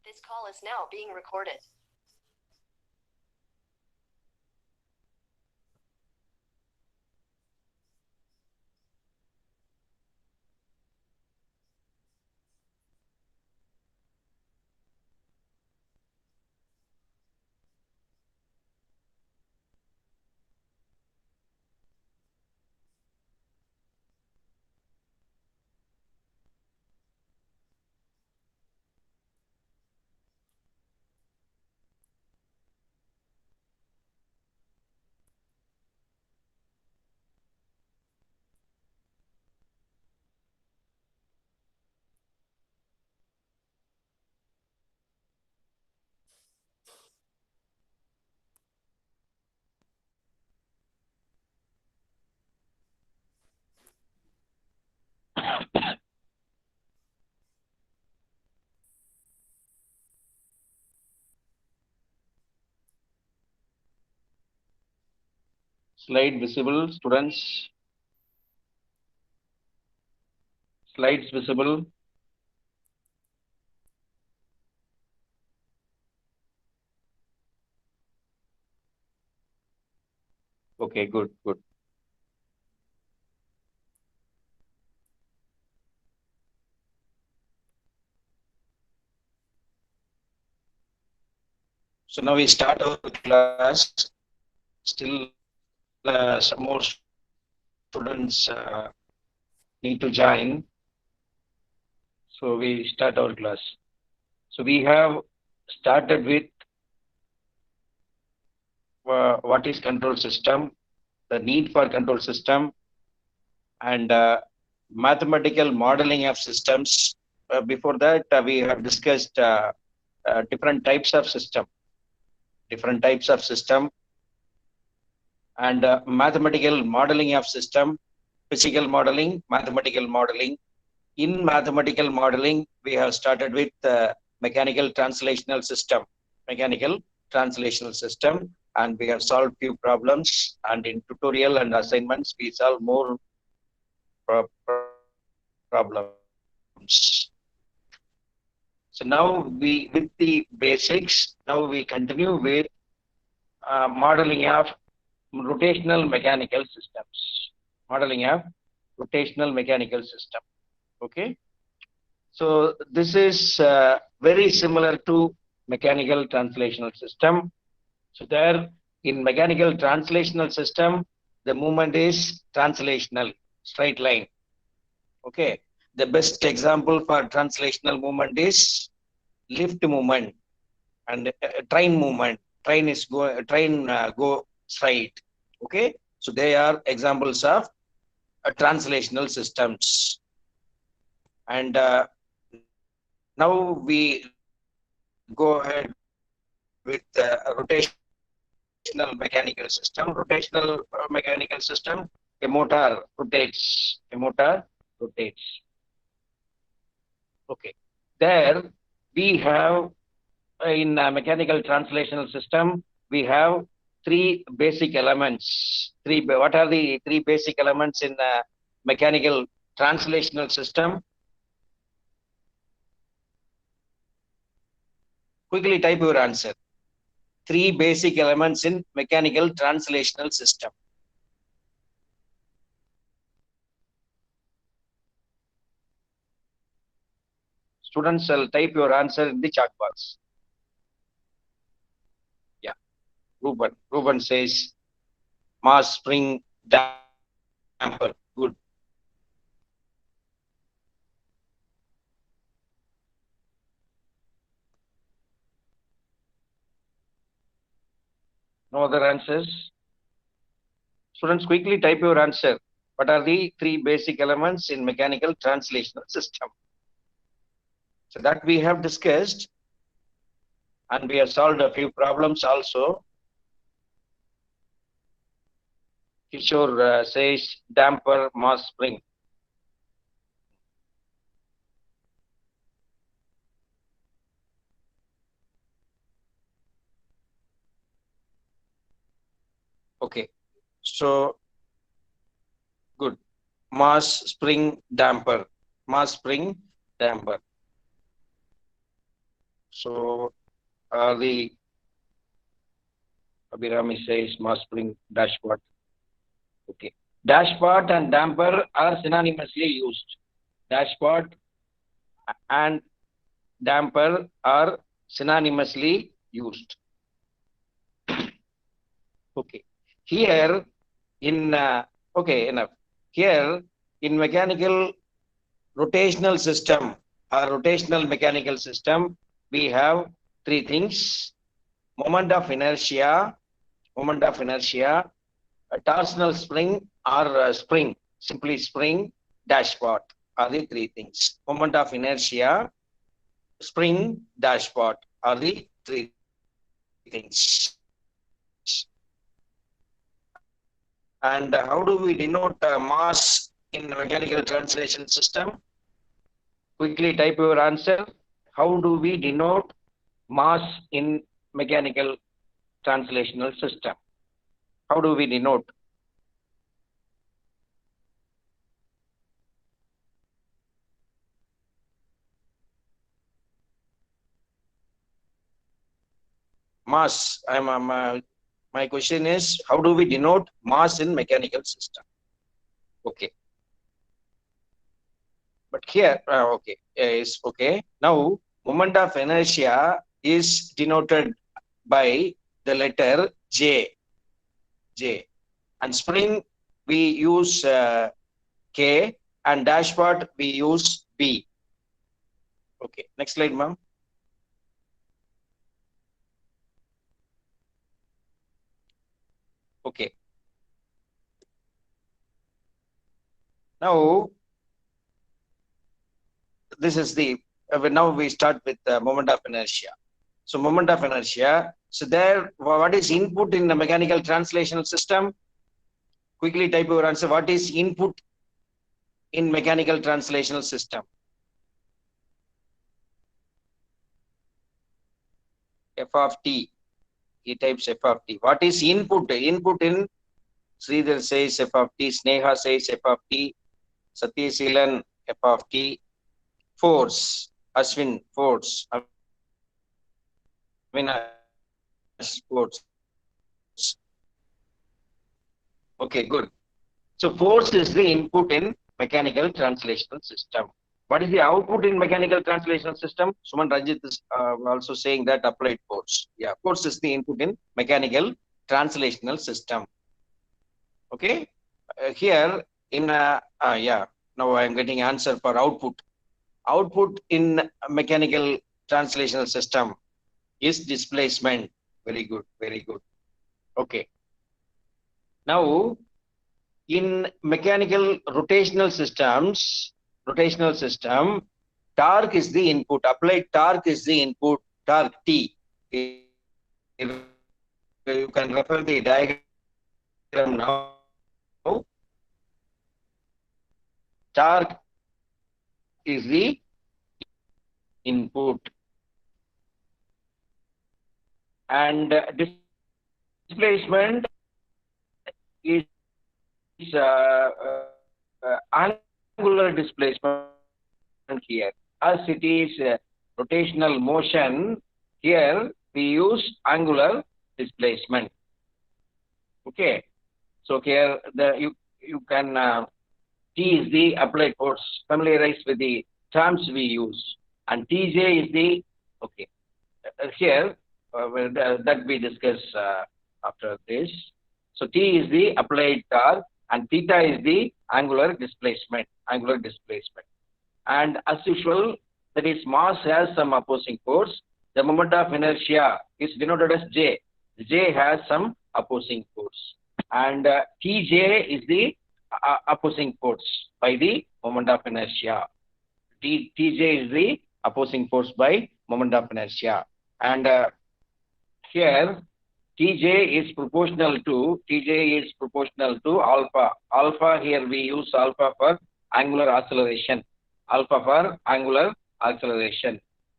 This call is now being recorded. Slide visible, students. Slides visible. Okay, good, good. So now we start our class. Still, some more students need to join. So we start our class. So we have started with what is control system, the need for control system, and mathematical modeling of systems. Before that, we have discussed different types of system, and mathematical modeling of system, physical modeling, mathematical modeling. In mathematical modeling, we have started with mechanical translational system, and we have solved few problems. And in tutorial and assignments, we solve more problems. So now we, with the basics, now we continue with modeling of rotational mechanical systems. Okay. So this is very similar to mechanical translational system. So there in mechanical translational system, the movement is translational, straight line. Okay. The best example for translational movement is lift movement and train movement. Train go straight. Okay. So they are examples of translational systems. And now we go ahead with rotational mechanical system. A motor rotates. Okay. There we have in mechanical translational system, we have three basic elements. What are the three basic elements in mechanical translational system? Quickly type your answer. Three basic elements in mechanical translational system. Students will type your answer in the chat box. Yeah. Ruben says mass, spring, damper. Good. No other answers? Students, quickly type your answer. What are the three basic elements in mechanical translational system? So that we have discussed, and we have solved a few problems also. Kishore says damper, mass, spring. Okay, so good. Mass, spring, damper. Mass, spring, damper. So the Abhirami says mass spring dashpot. Okay. Dashpot and damper are synonymously used. Dashpot and damper are synonymously used. Okay. Here in okay enough. Here in mechanical rotational system or rotational mechanical system, we have three things: moment of inertia, a torsional spring or spring, simply spring, dashpot are the three things. Moment of inertia, spring, dashpot are the three things. And how do we denote mass in mechanical translation system? Quickly type your answer. How do we denote mass in mechanical translational system? How do we denote? Mass. My question is, how do we denote mass in mechanical system? Okay. But here, okay, is okay. Now, moment of inertia is denoted by the letter J. J. And spring, we use K, and dashpot, we use B. Okay, next slide, ma'am. Okay. Now, this is the, now we start with the moment of inertia. So moment of inertia. So there, what is input in the mechanical translational system? Quickly type your answer. What is input in mechanical translational system? F of t. He types F of t. What is input? Input in Sridhar says F of t. Sneha says F of t. Satyaseelan F of t. Force. Ashwin force. Avinash force. Okay, good. So force is the input in mechanical translational system. What is the output in mechanical translational system? Suman Ranjit is also saying that applied force. Yeah, force is the input in mechanical translational system. Okay. Here in yeah, now I am getting answer for output. Output in mechanical translational system is displacement. Very good, very good. Okay. Now, in mechanical rotational system, torque is the input. Applied torque is the input. Torque T. You can refer the diagram now. Torque is the input, and displacement is angular displacement here. As it is rotational motion, here we use angular displacement. Okay. So here you can T is the applied force. Familiarize with the terms we use, and Tj is the okay. Here that we discuss after this. So T is the applied torque, and theta is the angular displacement. And as usual, that is mass has some opposing force. The moment of inertia is denoted as J. J has some opposing force, and Tj is the opposing force by the moment of inertia. Tj is the opposing force by moment of inertia, and here Tj is proportional to alpha. Alpha, here we use alpha for angular acceleration.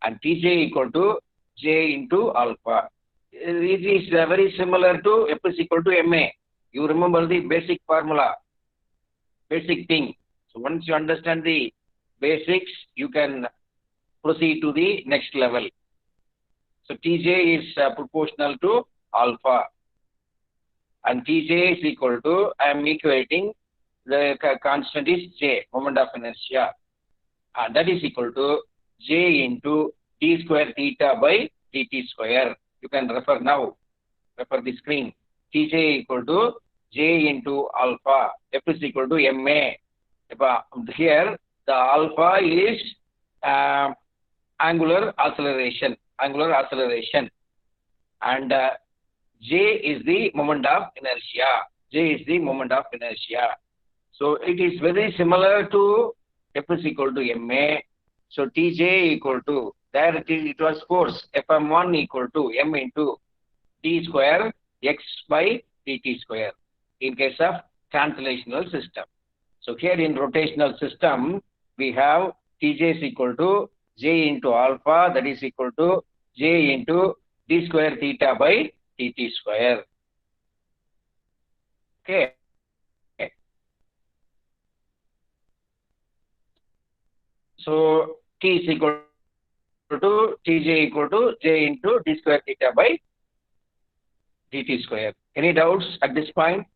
And Tj equal to J into alpha. It is very similar to F is equal to Ma. You remember the basic formula, basic thing. So once you understand the basics, you can proceed to the next level. So Tj is proportional to alpha, and Tj is equal to, I am equating the constant is J, moment of inertia, and that is equal to J into d square theta by dt square. You can refer now, refer the screen. Tj equal to J into alpha, F is equal to ma. Here the alpha is angular acceleration, and J is the moment of inertia. So it is very similar to F is equal to ma. So Tj equal to, there it was force, Fm1 equal to m into d square x by dt square in case of translational system. So here in rotational system, we have Tj is equal to J into alpha, that is equal to J into d square theta by dt square. Okay. So T is equal to Tj equal to J into d square theta by dt square. Any doubts at this point?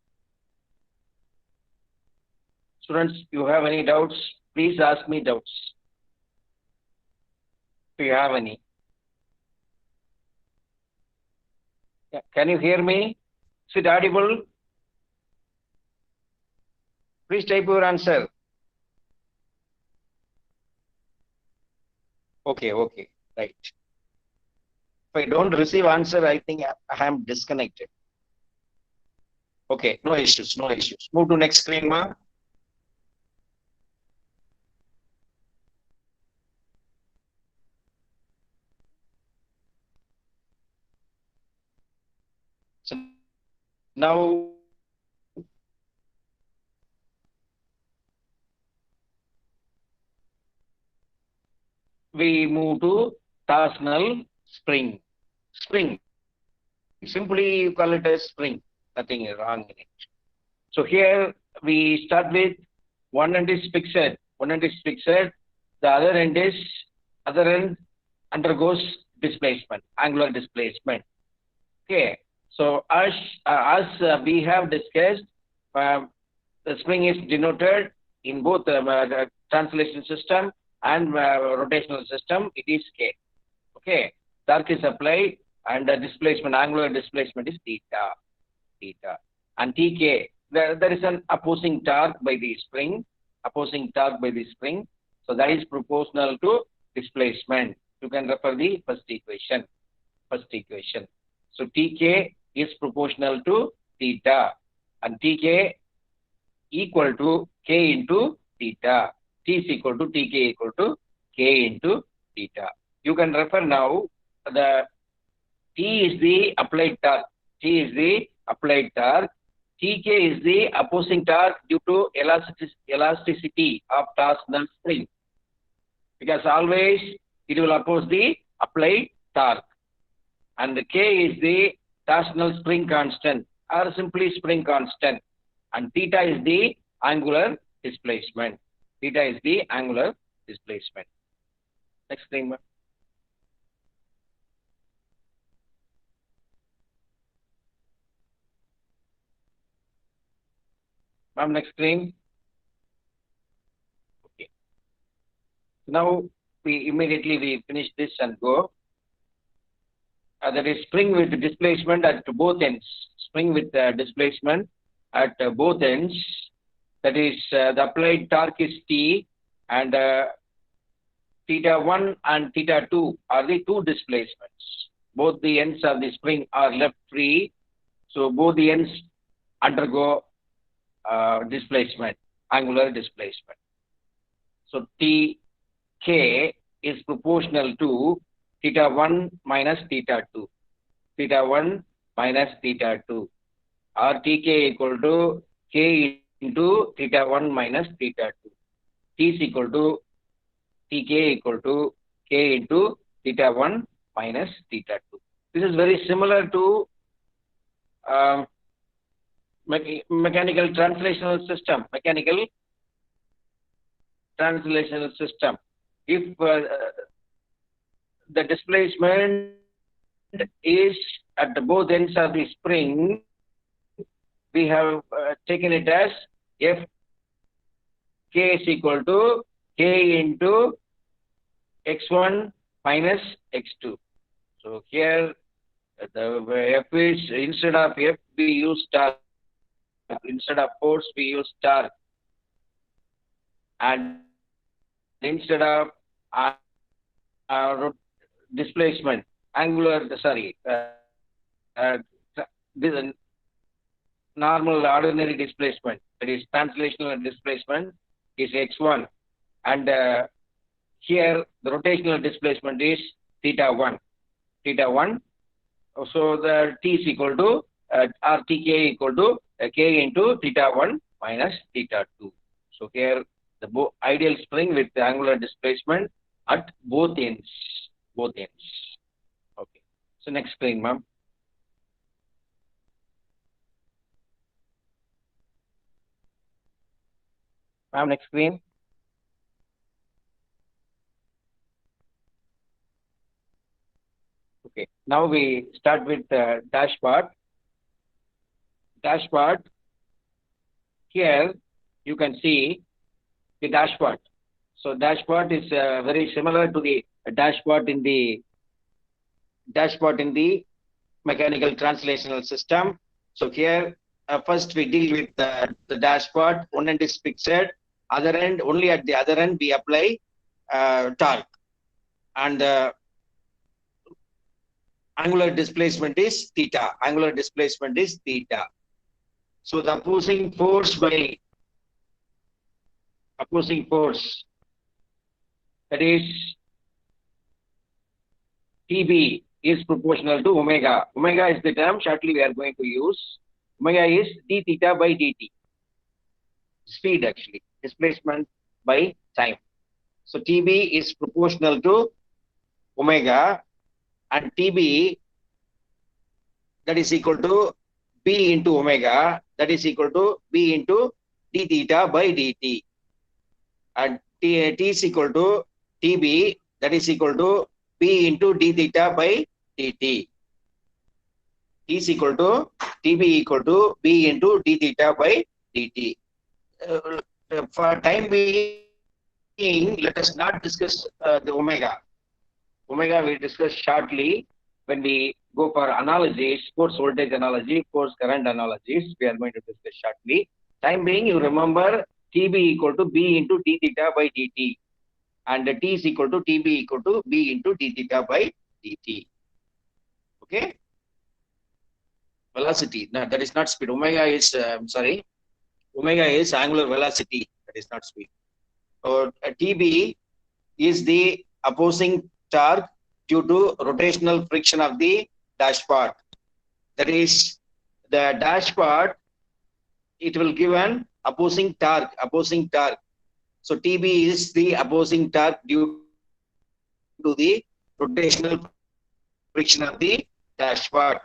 Students, you have any doubts? Please ask me doubts. If you have any. Yeah. Can you hear me? Is it audible? Please type your answer. Okay, right. If I don't receive answer, I think I am disconnected. Okay, no issues. Move to next screen, ma. So now we move to torsional spring. Simply you call it as spring. Nothing is wrong in it. So here we start with one end is fixed. The other end undergoes displacement, angular displacement. Okay. So as we have discussed, the spring is denoted in both the translation system and rotational system. It is K. Okay. Torque is applied, and the displacement, angular displacement is theta. And Tk, there is an opposing torque by the spring. So that is proportional to displacement. You can refer the first equation. So Tk is proportional to theta, and Tk equal to K into theta. T is equal to Tk equal to K into theta. You can refer now, the T is the applied torque. Tk is the opposing torque due to elasticity of torsional spring, because always it will oppose the applied torque. And the K is the torsional spring constant, or simply spring constant, and theta is the angular displacement. Next thing. Ma'am, next screen. Okay. Now we immediately finish this and go. That is spring with displacement at both ends. Displacement at both ends. That is the applied torque is T, and theta 1 and theta 2 are the two displacements. Both the ends of the spring are left free, so both the ends undergo displacement, angular displacement. So Tk is proportional to theta 1 minus theta 2. Or Tk equal to K into theta 1 minus theta 2. T is equal to Tk equal to K into theta 1 minus theta 2. This is very similar to mechanical translational system. If the displacement is at the both ends of the spring, we have taken it as F K is equal to K into x1 minus x2. So here the F is, instead of F we use torque, instead of force we use torque, and instead of displacement, angular, sorry, this normal ordinary displacement, that is translational displacement, is x1, and here the rotational displacement is theta 1, theta 1. So the T is equal to RTK equal to K into theta 1 minus theta 2. So here the ideal spring with the angular displacement at both ends, both ends. Okay. So next screen, ma'am. Ma'am, next screen. Okay. Now we start with the dashboard. Dashboard. Here you can see the dashboard. So dashboard is very similar to the dashboard in the mechanical translational system. So here first we deal with the dashboard. One end is fixed, other end, only at the other end we apply torque, and angular displacement is theta. Angular displacement is theta. So the opposing force, that is TB, is proportional to omega. Omega is the term shortly we are going to use. Omega is d theta by dt. Speed, actually, displacement by time. So TB is proportional to omega, and TB, that is equal to B into omega, that is equal to B into d theta by dt. And T is equal to TB, that is equal to B into d theta by dt. T is equal to TB equal to B into d theta by dt. For time being, let us not discuss the omega. Omega we discuss shortly when we go for analogies, force voltage analogy, force current analogies. We are going to discuss shortly. Time being, you remember TB equal to B into d theta by dt, and T is equal to TB equal to B into d theta by dt. Okay. Velocity. No, that is not speed. Omega is omega is angular velocity. That is not speed. So TB is the opposing torque due to rotational friction of the dashpot. That is, the dashpot, it will give an opposing torque. So TB is the opposing torque due to the rotational friction of the dashpot,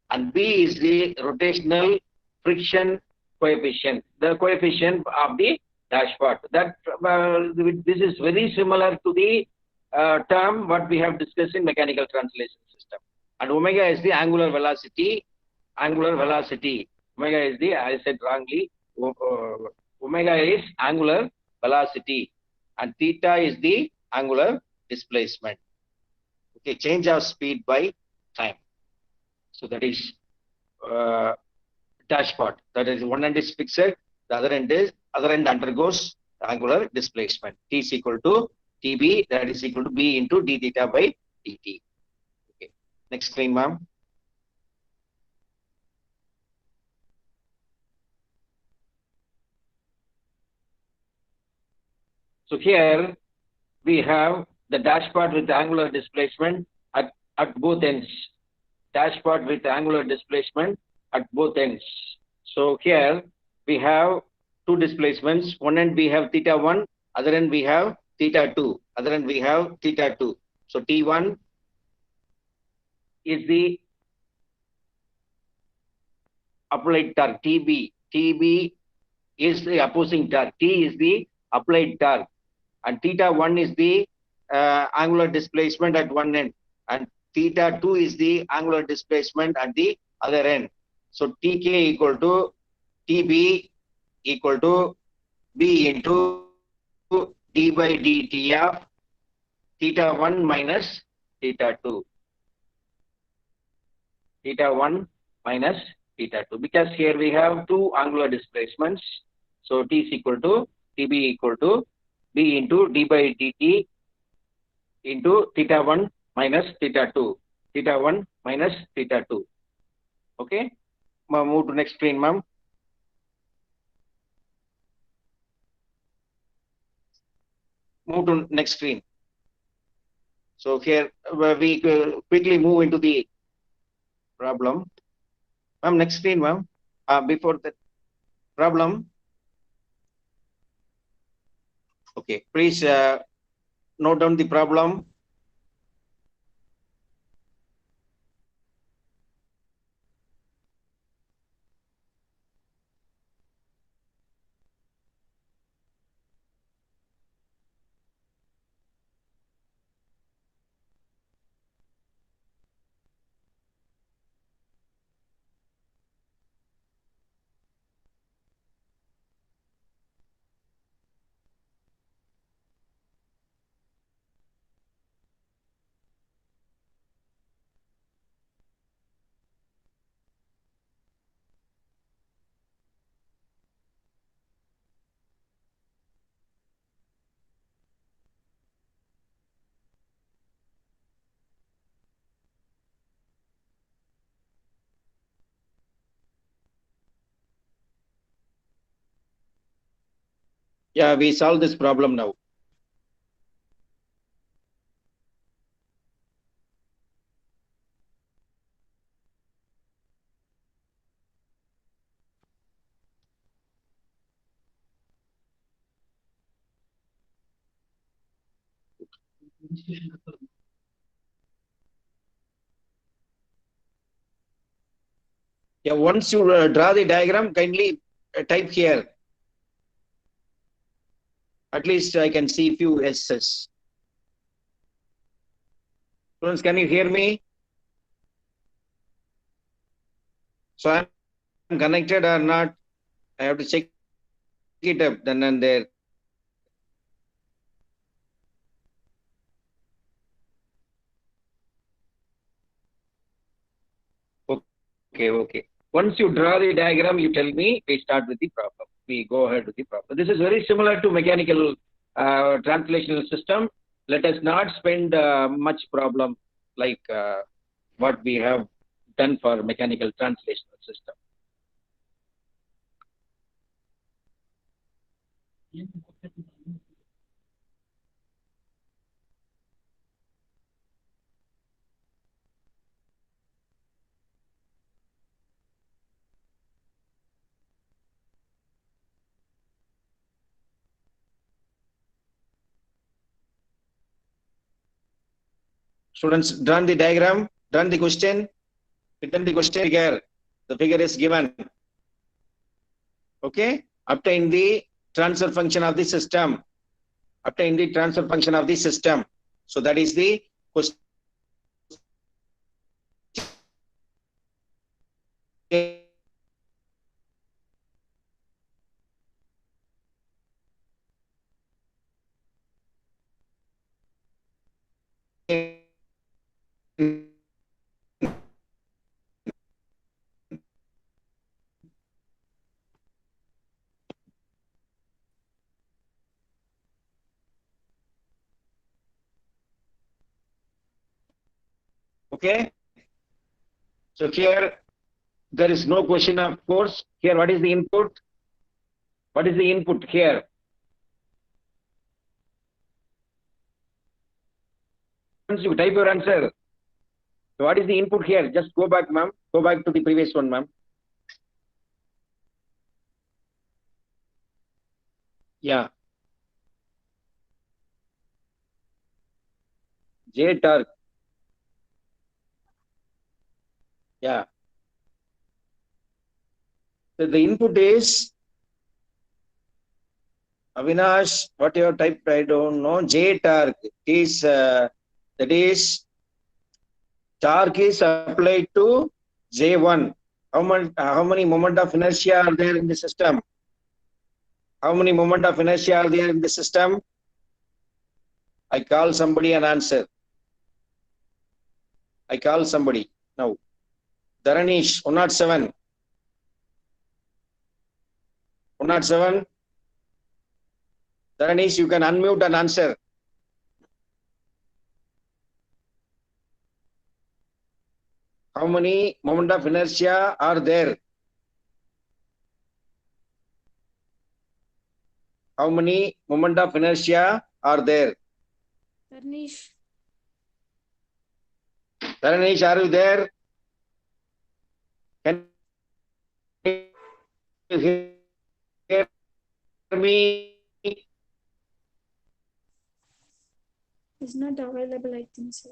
and B is the rotational friction coefficient, the coefficient of the dashpot. That this is very similar to the term what we have discussed in mechanical translation system. And omega is the angular velocity. Omega is the, I said wrongly, omega is angular velocity, and theta is the angular displacement. Okay, change of speed by time. So that is dashpot. That is, one end is fixed, the other end undergoes angular displacement. T is equal to TB, that is equal to B into d theta by dt. Okay. Next screen, ma'am. So here we have the dashpot with angular displacement at both ends. Dashpot with angular displacement at both ends. So here we have two displacements. One end we have theta 1, other end we have theta 2. So T1 is the applied torque. TB is the opposing torque. T is the applied torque, and theta 1 is the angular displacement at one end, and theta 2 is the angular displacement at the other end. So Tk equal to Tb equal to B into d by dt of theta 1 minus theta 2. Theta 1 minus theta 2, because here we have two angular displacements. So T is equal to Tb equal to B into d by dt into theta 1 minus theta 2. Theta 1 minus theta 2. Okay. Move to next screen, ma'am. Move to next screen. So here we quickly move into the problem. Ma'am, next screen, ma'am. Before that problem. Okay, please note down the problem. Yeah, we solve this problem now. Yeah, once you draw the diagram, kindly type here. At least I can see few S's. Students, can you hear me? So I'm connected or not? I have to check it up then and there. Okay, okay. Once you draw the diagram, you tell me, we start with the problem. We go ahead with the problem. This is very similar to mechanical translational system. Let us not spend much problem like what we have done for mechanical translational system. Students, drawn the diagram, drawn the question, written the question figure. The figure is given. Okay, obtain the transfer function of the system. Obtain the transfer function of the system. So that is the question. Okay. So here there is no question, of course. Here, what is the input? What is the input here? Once you type your answer, so what is the input here? Just go back, ma'am. Go back to the previous one, ma'am. Yeah. J torque. Yeah. So the input is Avinash. What you have typed, I don't know. J torque is that is torque is applied to J1. How many moment of inertia are there in the system? How many moment of inertia are there in the system? I call somebody an answer. I call somebody now. Dharanish, 107. 107. Dharanish, you can unmute and answer. How many moment of inertia are there? How many moment of inertia are there? Dharnish. Dharanish, are you there? Can you hear me? Is not available, I think so.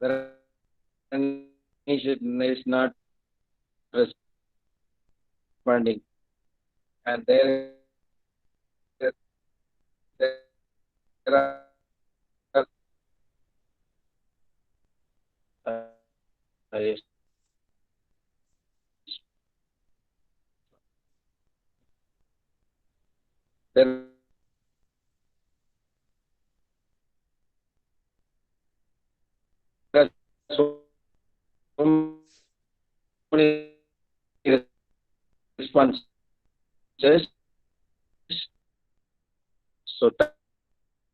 Dharanish is not responding. And there are yes. There are so many responses. So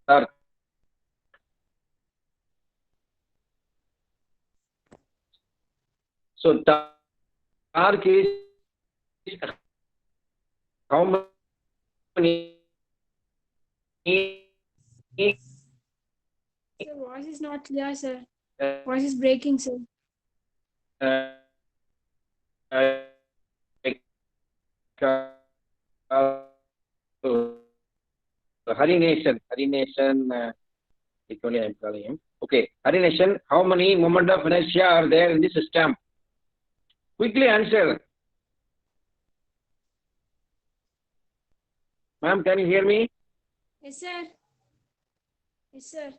torque. So torque is how many Sir, voice is not clear, sir. Voice is breaking, sir. Hari Nation, it's only I'm calling him. Okay, Hari Nation, how many moment of inertia are there in the system? Quickly answer. Ma'am, can you hear me? Yes, sir. Yes, sir.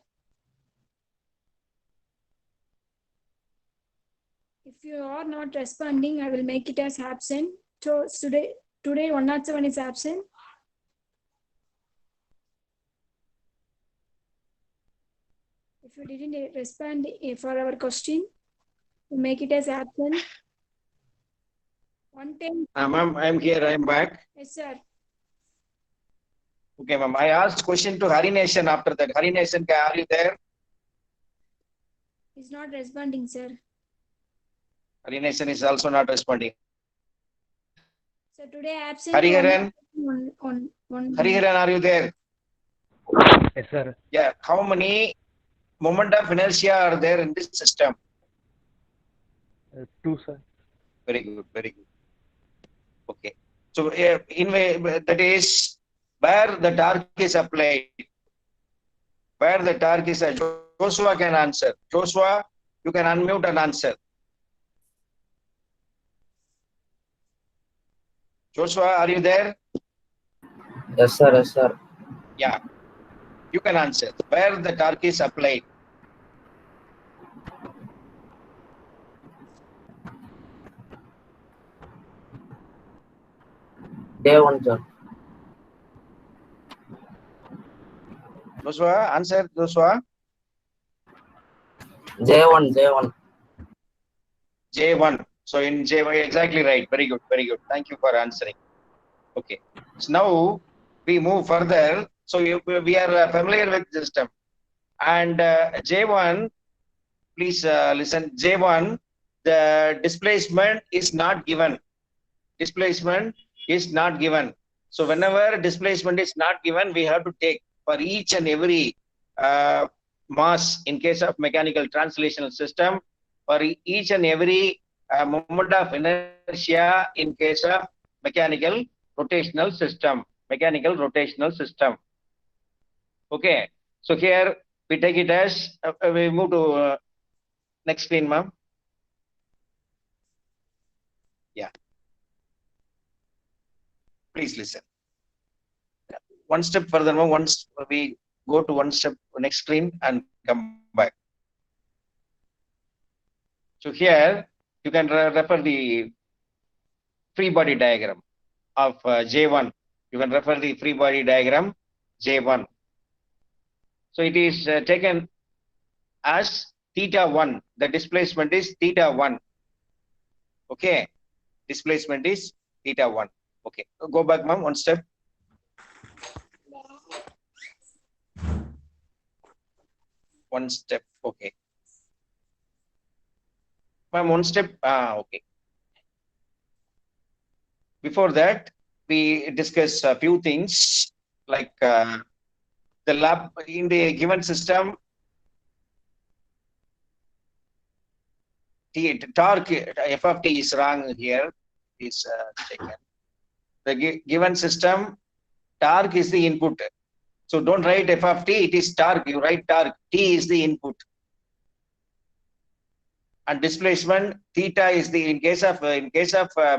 If you are not responding, I will make it as absent. So today 107 is absent. If you didn't respond for our question, we make it as absent. 110. Ma'am, I'm here, I'm back. Yes, sir. Okay, ma'am, I asked question to Hari Nation after that. Hari Nation, are you there? He's not responding, sir. Hari Nation is also not responding. So today absent. Hariharan, on Hariharan, are you there? Yes, sir. Yeah, how many moment of inertia are there in this system? 2, sir. Very good, very good. Okay. So that is where the torque is applied. Where the torque is Joshua can answer. Joshua, you can unmute and answer. Joshua, are you there? Yes, sir. Yes, sir. Yeah. You can answer. Where the torque is applied. J1, sir. Joshua, answer, Joshua. J1. J1. So in J1, exactly right. Very good, very good. Thank you for answering. Okay. So now we move further. So we are familiar with the system. And J1, please listen. J1, the displacement is not given. Displacement is not given. So whenever displacement is not given, we have to take for each and every mass in case of mechanical translational system, for each and every moment of inertia in case of mechanical rotational system, mechanical rotational system. Okay. So here we take it as, we move to next screen, ma'am. Yeah. Please listen. One step further, ma'am. Once we go to one step, next screen and come back. So here you can refer the free body diagram of J1. You can refer the free body diagram J1. So it is taken as theta 1. The displacement is theta 1. Okay. Displacement is theta 1. Okay. Go back, ma'am, one step. One step. Okay. Ma'am, one step. Okay. Before that, we discuss a few things like the lab in the given system. Torque f of t is wrong here. Is taken. The given system, torque is the input. So don't write f of t. It is torque. You write torque. T is the input. And displacement theta is the in case of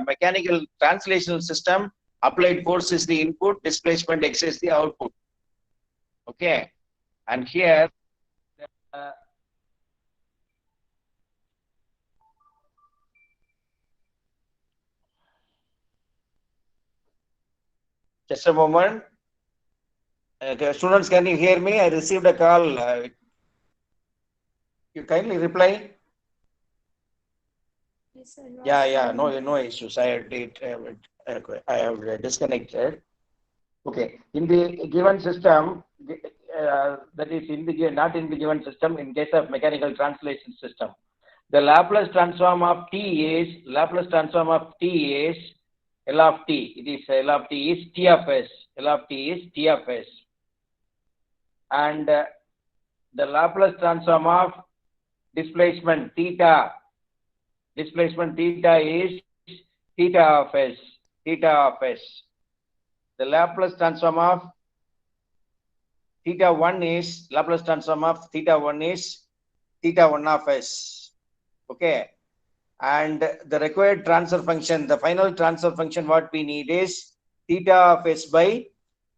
mechanical translational system, applied force is the input, displacement x is the output. Okay. And here just a moment. Students, can you hear me? I received a call. You kindly reply. Yes, sir. Yeah, no issues. I have disconnected. Okay, in the given system, that is in the not in the given system. In case of mechanical translation system, the Laplace transform of t is L of t. It is L of t is T of s. L of t is T of s, and the Laplace transform of displacement theta. Displacement theta is theta of s. Theta of s. The Laplace transform of theta 1 is Laplace transform of theta 1 is theta 1 of s. Okay. And the required transfer function, the final transfer function, what we need is theta of s by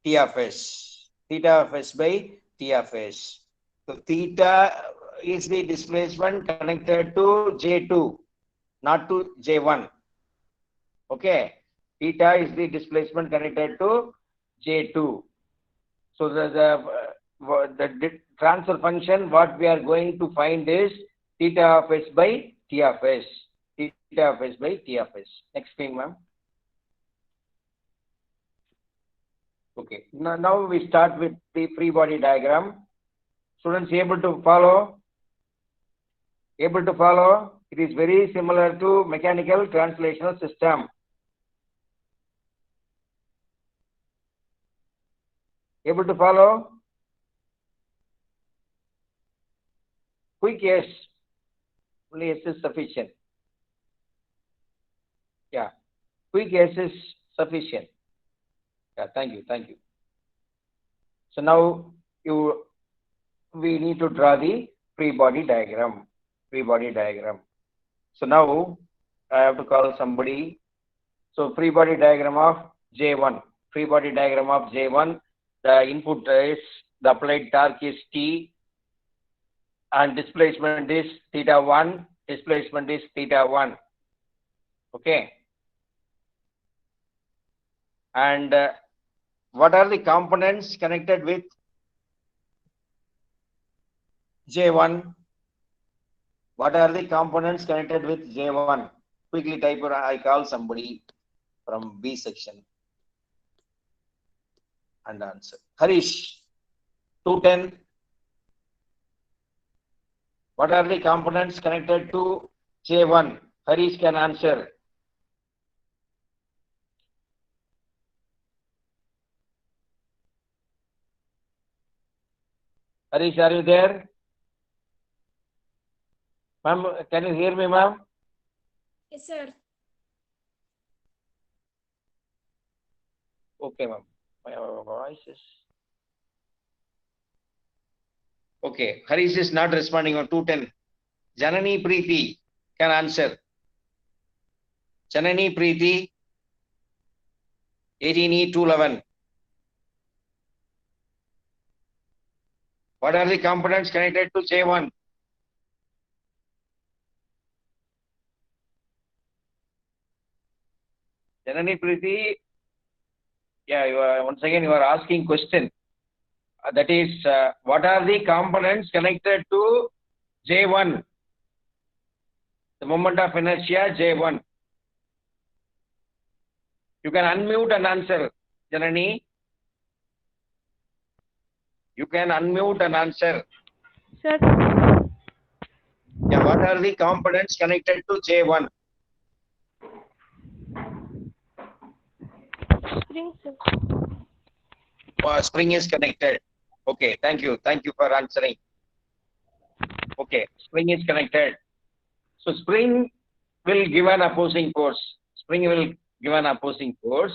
t of s. Theta of s by t of s. So theta is the displacement connected to J2, not to J1. Okay. Theta is the displacement connected to J2. So the transfer function, what we are going to find is theta of s by t of s. Theta of s by t of s. Next thing, ma'am. Okay. Now we start with the free body diagram. Students able to follow? Able to follow? It is very similar to mechanical translational system. Able to follow? Quick yes. Only yes is sufficient. Yeah. Quick yes is sufficient. Yeah, thank you. So now we need to draw the free body diagram. So now I have to call somebody. So free body diagram of J1. Free body diagram of J1. The input is the applied torque is T, and displacement is theta 1. Displacement is theta 1. Okay. And what are the components connected with J1? What are the components connected with J1? Quickly type or I call somebody from B section and answer. Harish, 210. What are the components connected to J1? Harish can answer. Harish, are you there? Ma'am, can you hear me, ma'am? Yes, sir. Okay, ma'am. My voice is. Okay. Harish is not responding on 210. Janani Preeti can answer. Janani Preeti, 18E 211. What are the components connected to J1? Janani Preeti, yeah, once again you are asking question. That is, what are the components connected to J1? The moment of inertia J1. You can unmute and answer, Janani. You can unmute and answer. Sir, Yeah, what are the components connected to J1? spring, sir. Spring is connected. Okay, thank you. Thank you for answering. Okay, spring is connected. So spring will give an opposing force. Spring will give an opposing force,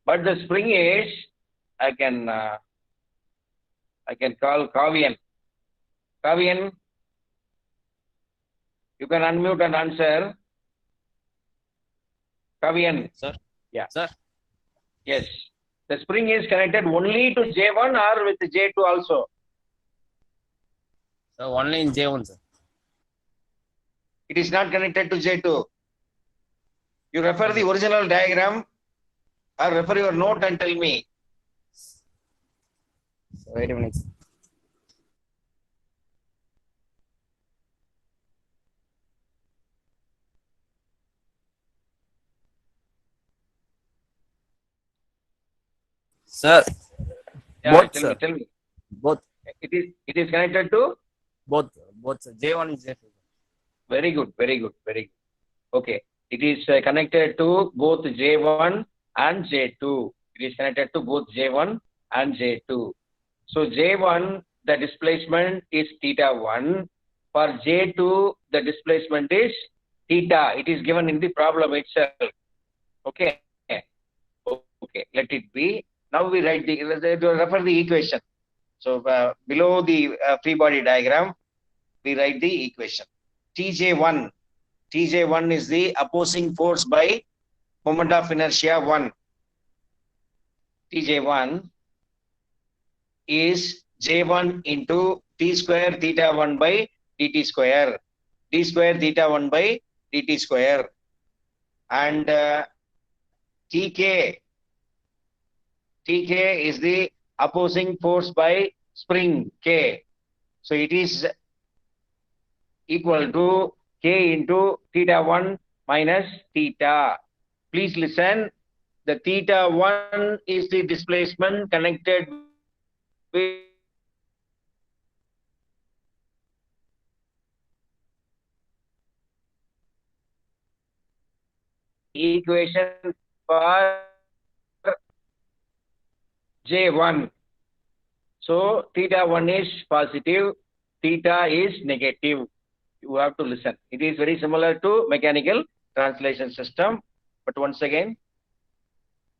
but the spring is, I can call Kavian. Kavian, you can unmute and answer. Kavian. Sir? Yeah. Sir? Yes. The spring is connected only to J1 or with J2 also? Sir, only in J1, sir. It is not connected to J2. You refer the original diagram or refer your note and tell me. So, wait a minute. Sir, Yeah, both, tell sir. me, tell me. Both, It is connected to? both, sir. J1 and J2. Very good, very good, very good. Okay. It is connected to both J1 and J2. It is connected to both J1 and J2. So J1, the displacement is theta 1. For J2, the displacement is theta. It is given in the problem itself. Okay. Okay. Let it be. Now we write refer the equation. So below the free body diagram, we write the equation. Tj1 is the opposing force by moment of inertia 1. Tj1 is J1 into T square theta 1 by dt square. D square theta 1 by dt square. And Tk is the opposing force by spring K. So it is equal to K into theta 1 minus theta. Please listen. The theta 1 is the displacement connected with equation for J1. So theta 1 is positive, theta is negative. You have to listen. It is very similar to mechanical translation system. But once again,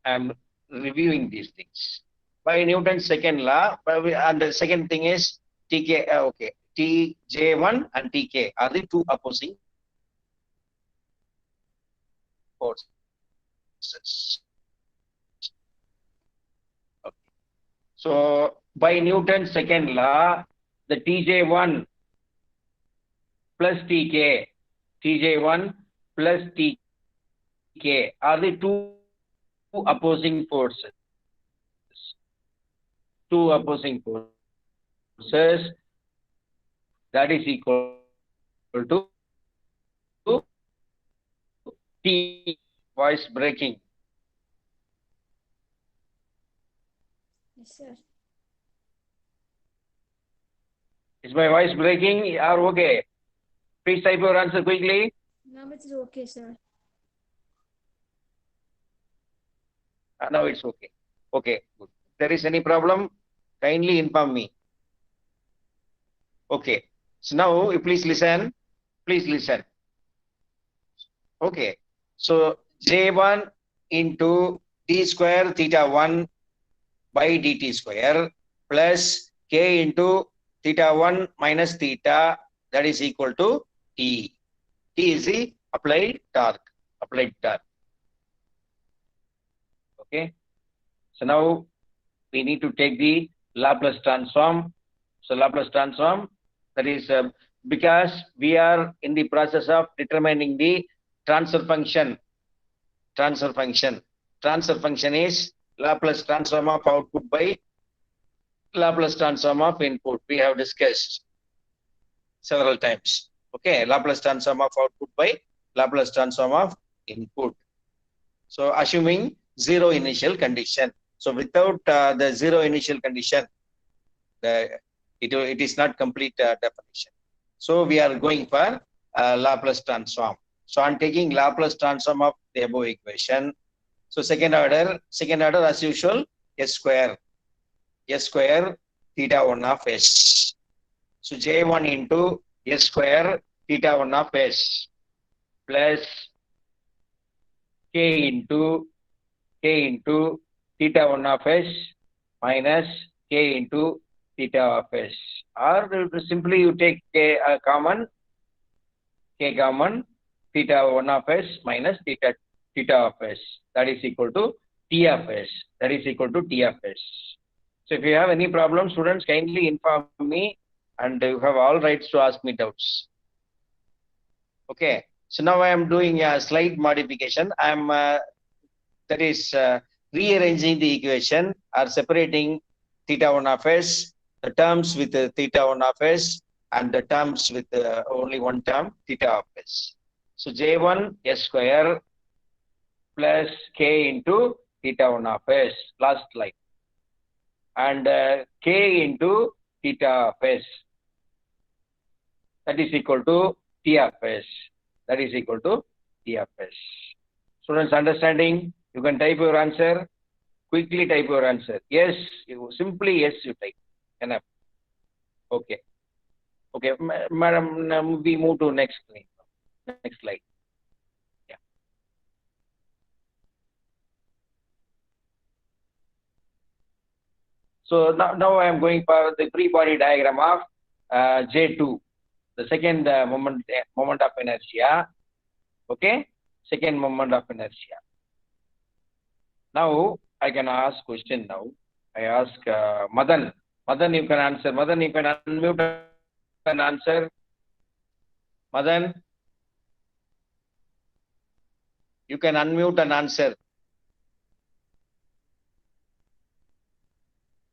I am reviewing these things. By Newton's second law, and the second thing is Tk, okay, Tj1 and Tk are the two opposing forces. Okay. So by Newton's second law, the Tj1 plus Tj1 plus Tk are the two opposing forces. Two opposing forces, that is equal to T. Voice breaking. Yes, sir. Is my voice breaking or okay? Please type your answer quickly. Now it's okay, sir. Now it's okay. Okay, good. If there is any problem, kindly inform me. Okay. So now you please listen. Please listen. Okay. So J1 into d square theta 1 by dt square plus k into theta 1 minus theta, that is equal to T. T is the applied torque. Okay. So now we need to take the Laplace transform. So Laplace transform, that is because we are in the process of determining the transfer function. Transfer function is Laplace transform of output by Laplace transform of input. We have discussed several times. Okay, Laplace transform of output by Laplace transform of input. So assuming zero initial condition. So without the zero initial condition, it is not complete definition. So we are going for Laplace transform. So I'm taking Laplace transform of the above equation. So second order as usual, s square theta 1 of s. So J1 into s square theta 1 of s plus k into theta 1 of s minus k into theta of s. Or simply you take k common, theta 1 of s minus theta of s. That is equal to T of s. So if you have any problem, students, kindly inform me, and you have all rights to ask me doubts. Okay. So now I am doing a slight modification. I am rearranging the equation or separating theta 1 of s, the terms with theta 1 of s, and the terms with only one term, theta of s. So J1 s square plus k into theta 1 of s, last line, and k into theta of s, that is equal to T of s. Students, understanding? You can type your answer. Quickly type your answer. Yes, simply yes you type. Enough. Okay. Madam, now we move to next slide. Yeah. So now I am going for the free body diagram of J2, the second moment of inertia. Okay, second moment of inertia. Now I can ask question. Now I ask Madan. Madan, you can answer. Madan, you can unmute and answer. Madan, you can unmute and answer.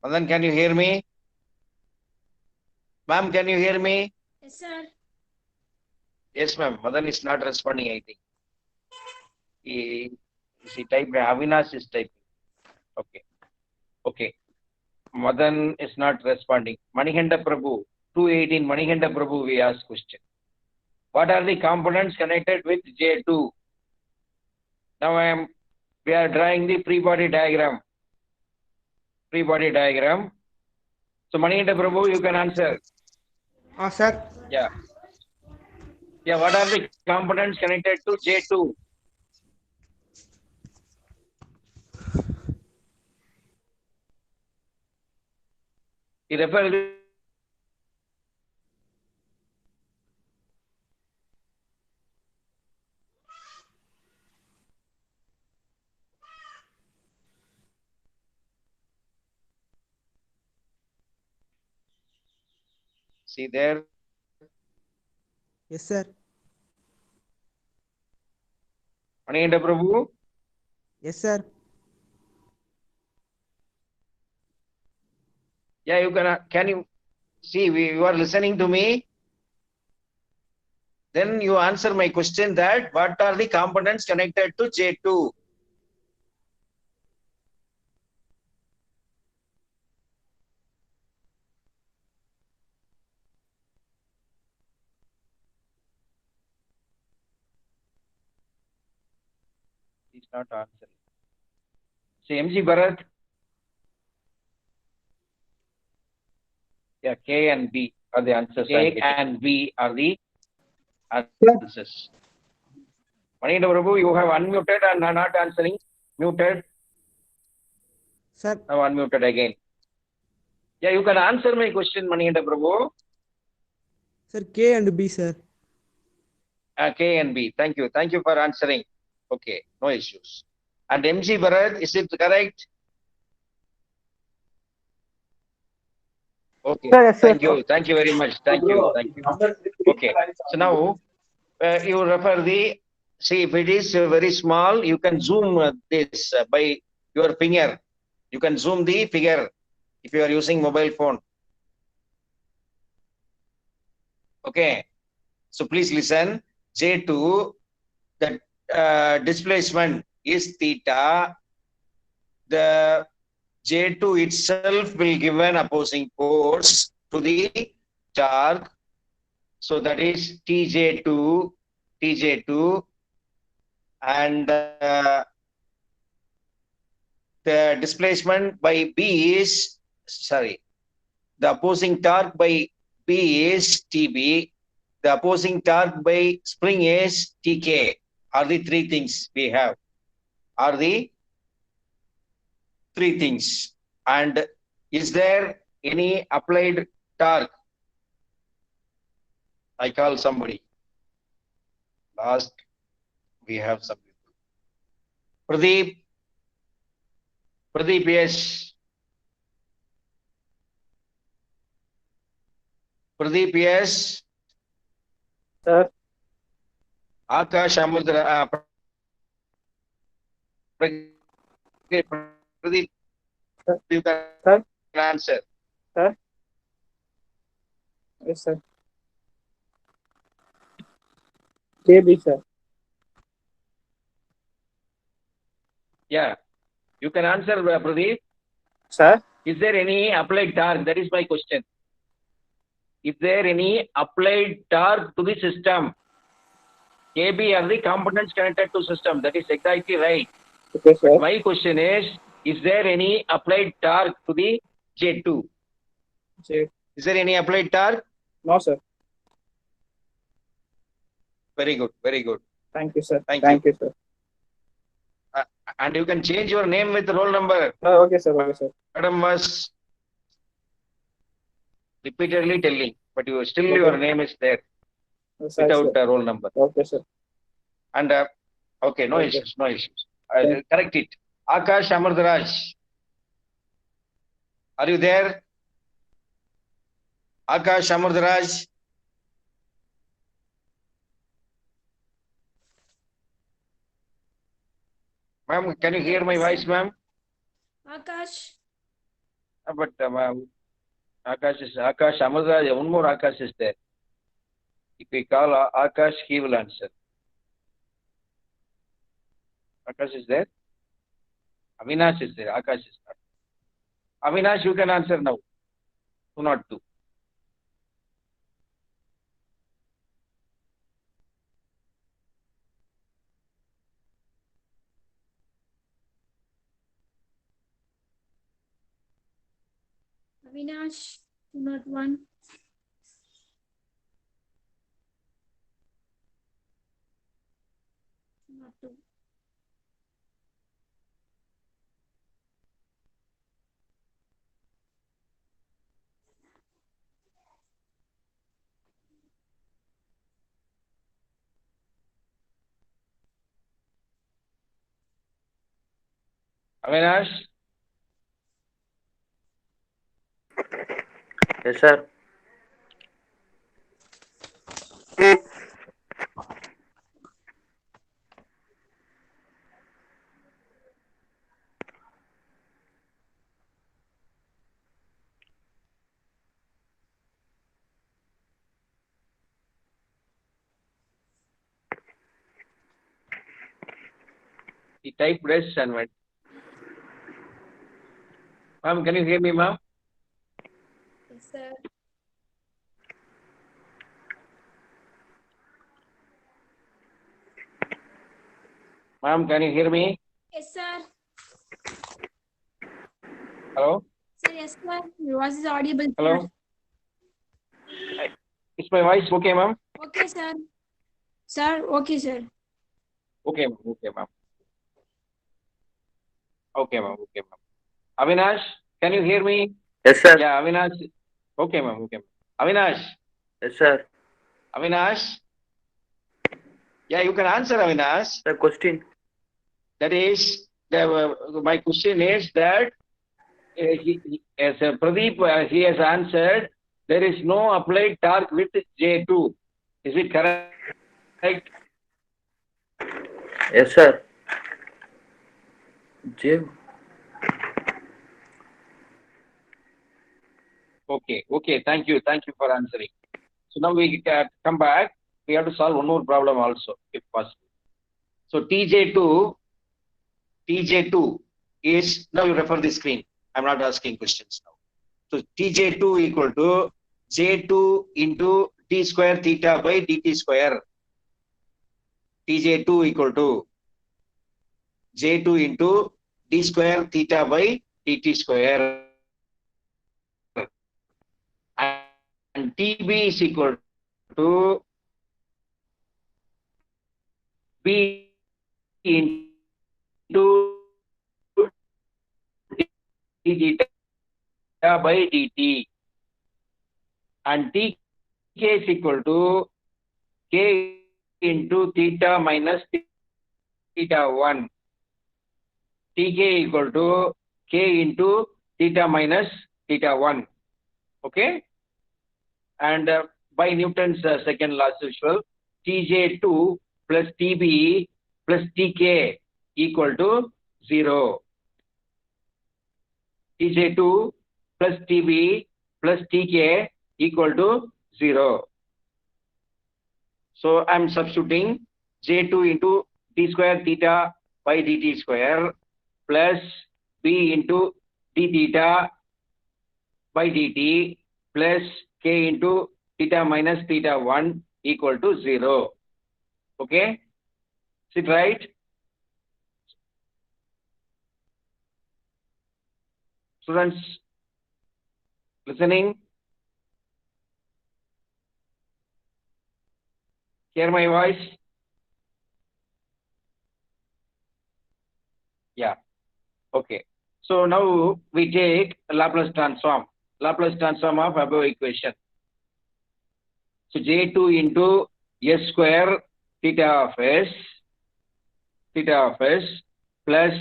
Madan, can you hear me? Ma'am, can you hear me? Yes, sir. Yes, ma'am. Madan is not responding, I think. He typed, Avinash is typing. Okay. Madan is not responding. Manikanda Prabhu, 218 Manikanda Prabhu, we ask question. What are the components connected with J2? Now we are drawing the free body diagram. So Manikanda Prabhu, you can answer. Sir. Yeah, what are the components connected to J2? He refers. See there. Yes, sir. Manikanda Prabhu. Yes, sir. Yeah, you can you see, you are listening to me? Then you answer my question that what are the components connected to J2? He's not answering. See, MG Bharat. Yeah, K and B are the answers. A and B are the answers. Manikanda Prabhu, you have unmuted and are not answering. Muted. Sir. Now unmuted again. Yeah, you can answer my question, Manianda Prabhu. Sir, K and B, sir. K and B. Thank you. Thank you for answering. Okay, no issues. And MG Bharat, is it correct? Okay. Sir, yes, sir. Thank you. Thank you very much. Thank you. Thank you. Okay. So now you refer the, see, if it is very small, you can zoom this by your finger. You can zoom the figure if you are using mobile phone. Okay. So please listen. J2, the displacement is theta. The J2 itself will give an opposing force to the torque. So that is TJ2, and the displacement by B is, sorry, the opposing torque by B is TB. The opposing torque by spring is TK. Are the three things we have. Are the three things. And is there any applied torque? I call somebody. Last, we have some. Pradeep. Pradeep, yes. Pradeep, yes. Sir. Akash Amudra. Pradeep, you can Sir. answer. Sir. Yes, sir. KB, sir. Yeah, you can answer, Pradeep. Sir. Is there any applied torque? That is my question. Is there any applied torque to the system? KB are the components connected to system. That is exactly right. Okay, sir. But my question is there any applied torque to the J2? J. Is there any applied torque? No, sir. Very good, very good. Thank you, sir. Thank you, sir. And you can change your name with roll number. Okay, sir. Okay, sir. Madam was repeatedly telling, but you still Okay. your name is there Yes, sir. without roll number. Okay, sir. And okay, no Okay. issues, no issues. I'll correct it. Akash Amurdaraj, are you there? Akash Amurdaraj. Ma'am, can you hear my voice, ma'am? Akash, But Akash Amurdaraj, one more Akash is there. If we call Akash, he will answer. Akash is there? Avinash is there. Akash is not. Avinash, you can answer now. 202. Avinash, 201. Not two. Avinash, Yes, sir. he typed S and went. Ma'am, can you hear me, ma'am? Yes, sir. Ma'am, can you hear me? Yes, sir. Hello? Sir, yes, sir. Your voice is audible, sir. Hello? Is my voice okay, ma'am? Okay, sir. Sir, okay, sir. Okay, ma'am. Okay, ma'am. Okay, ma'am. Okay, ma'am. Avinash, can you hear me? Yes, sir. Yeah, Avinash. Okay, ma'am. Okay. Avinash. Yes, sir. Avinash. Yeah, you can answer, Avinash. The question. That is, my question is that as Pradeep, he has answered, there is no applied torque with J2. Is it correct? Yes, sir. J. Okay, okay. Thank you. Thank you for answering. So now we can come back. We have to solve one more problem also, if possible. So TJ2 is, now you refer the screen. I'm not asking questions now. So TJ2 equal to J2 into T square theta by dt square. TJ2 equal to J2 into d square theta by dt square. And TB is equal to B into d theta by dt. And TK is equal to K into theta minus theta 1. Tk equal to K into theta minus theta 1. Okay? And by Newton's second law as usual, Tj2 plus Tb plus Tk equal to 0. Tj2 plus Tb plus Tk equal to 0. So I'm substituting J2 into d square theta by dt square plus B into d theta by dt plus K into theta minus theta 1 equal to 0. Okay? Is it right? Students listening? Hear my voice? Yeah. Okay. So now we take Laplace transform of above equation. So J2 into S square theta of S plus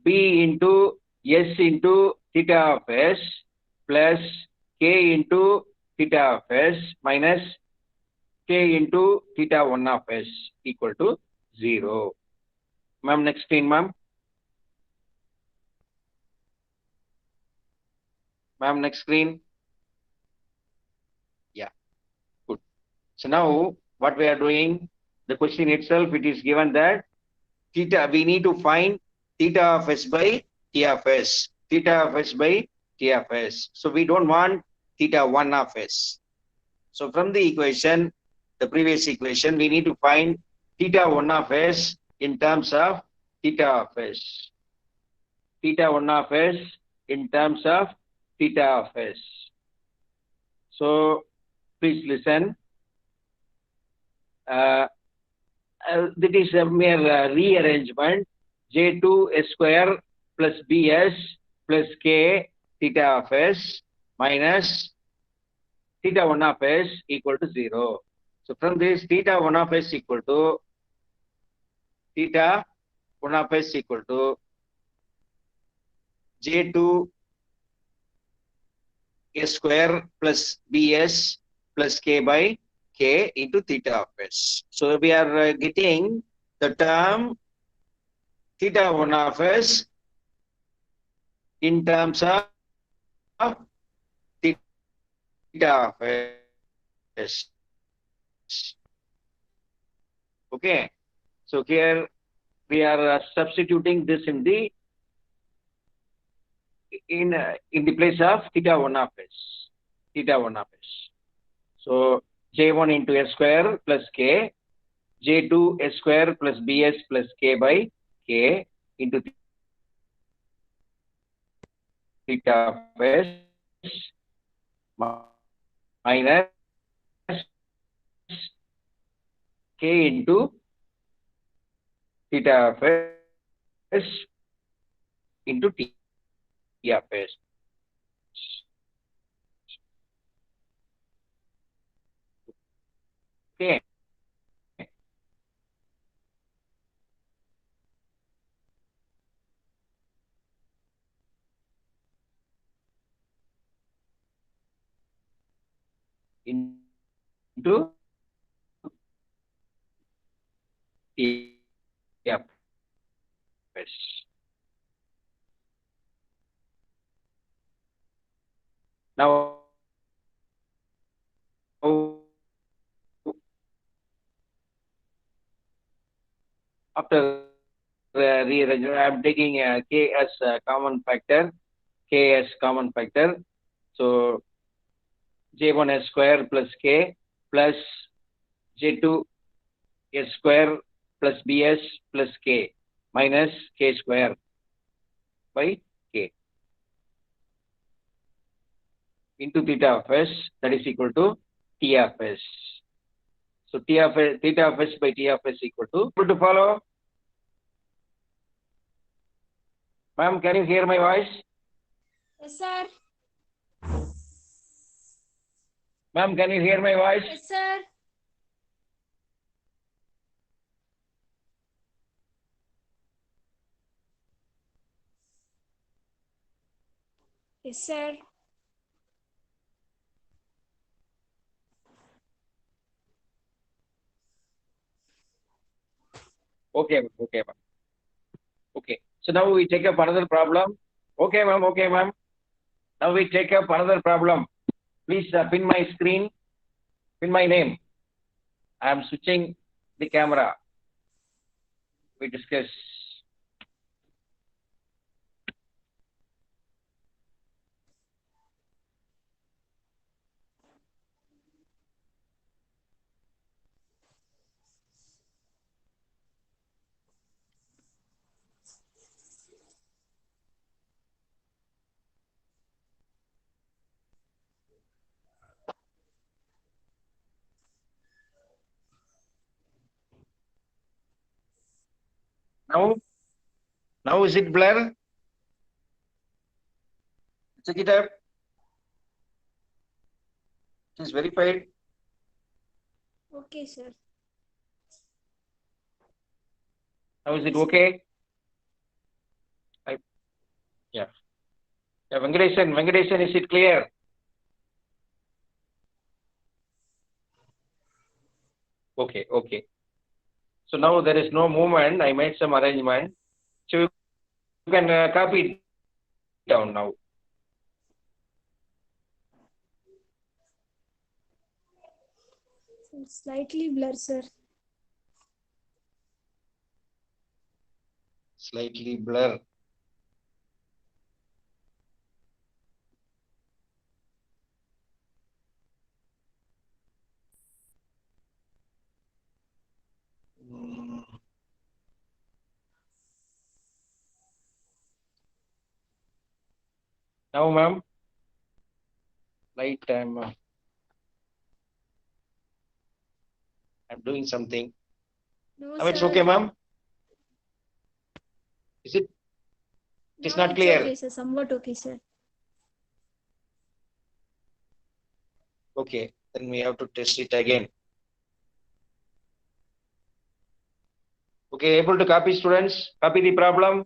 B into S into theta of S plus K into theta of S minus K into theta 1 of S equal to 0. Ma'am, next screen, ma'am. Ma'am, next screen. Yeah, good. So now what we are doing, the question itself, it is given that theta, we need to find theta of S by T of S. Theta of S by T of S. So we don't want theta 1 of S. So from the equation, the previous equation, we need to find theta 1 of S in terms of theta of S. Theta 1 of S in terms of theta of S. So please listen. That is a mere rearrangement. J2 S square plus BS plus K theta of S minus theta 1 of S equal to 0. So from this, theta 1 of S equal to theta 1 of S equal to J2 S square plus BS plus K by K into theta of S. So we are getting the term theta 1 of S in terms of theta of S. Okay. So here we are substituting this in the place of theta 1 of S. Theta 1 of S. So J1 into S square plus K, J2 S square plus BS plus K by K into theta of S minus K into theta of S into T Yeah, yes. Okay. Into yeah, yes. Now after rearranging, I'm taking k as a common factor, k as common factor. So j1 s square plus k plus j2 s square plus bs plus k minus k square by k into theta of s, that is equal to t of s. So t of s, theta of s by t of s equal to follow. Ma'am, can you hear my voice? Yes, sir. Ma'am, can you hear my voice? Yes, sir. Yes, sir. Okay, okay, ma'am. Okay. So now we take up another problem. Okay, ma'am. Okay, ma'am. Now we take up another problem. Please pin my screen, pin my name. I am switching the camera. We discuss. Now is it blur? Check it out. It is verified. Okay, sir. Now is it okay? Yeah. Yeah, Venkatesan, is it clear? Okay, okay. So now there is no movement. I made some arrangement. So you can copy it down now. Slightly blur, sir. Slightly blur. Now, ma'am, light I'm doing something. No, Now it's sir. okay, ma'am. Is it? It is Now not it's clear. okay, sir. Somewhat okay, sir. Okay, then we have to test it again. Okay, able to copy, students? Copy the problem.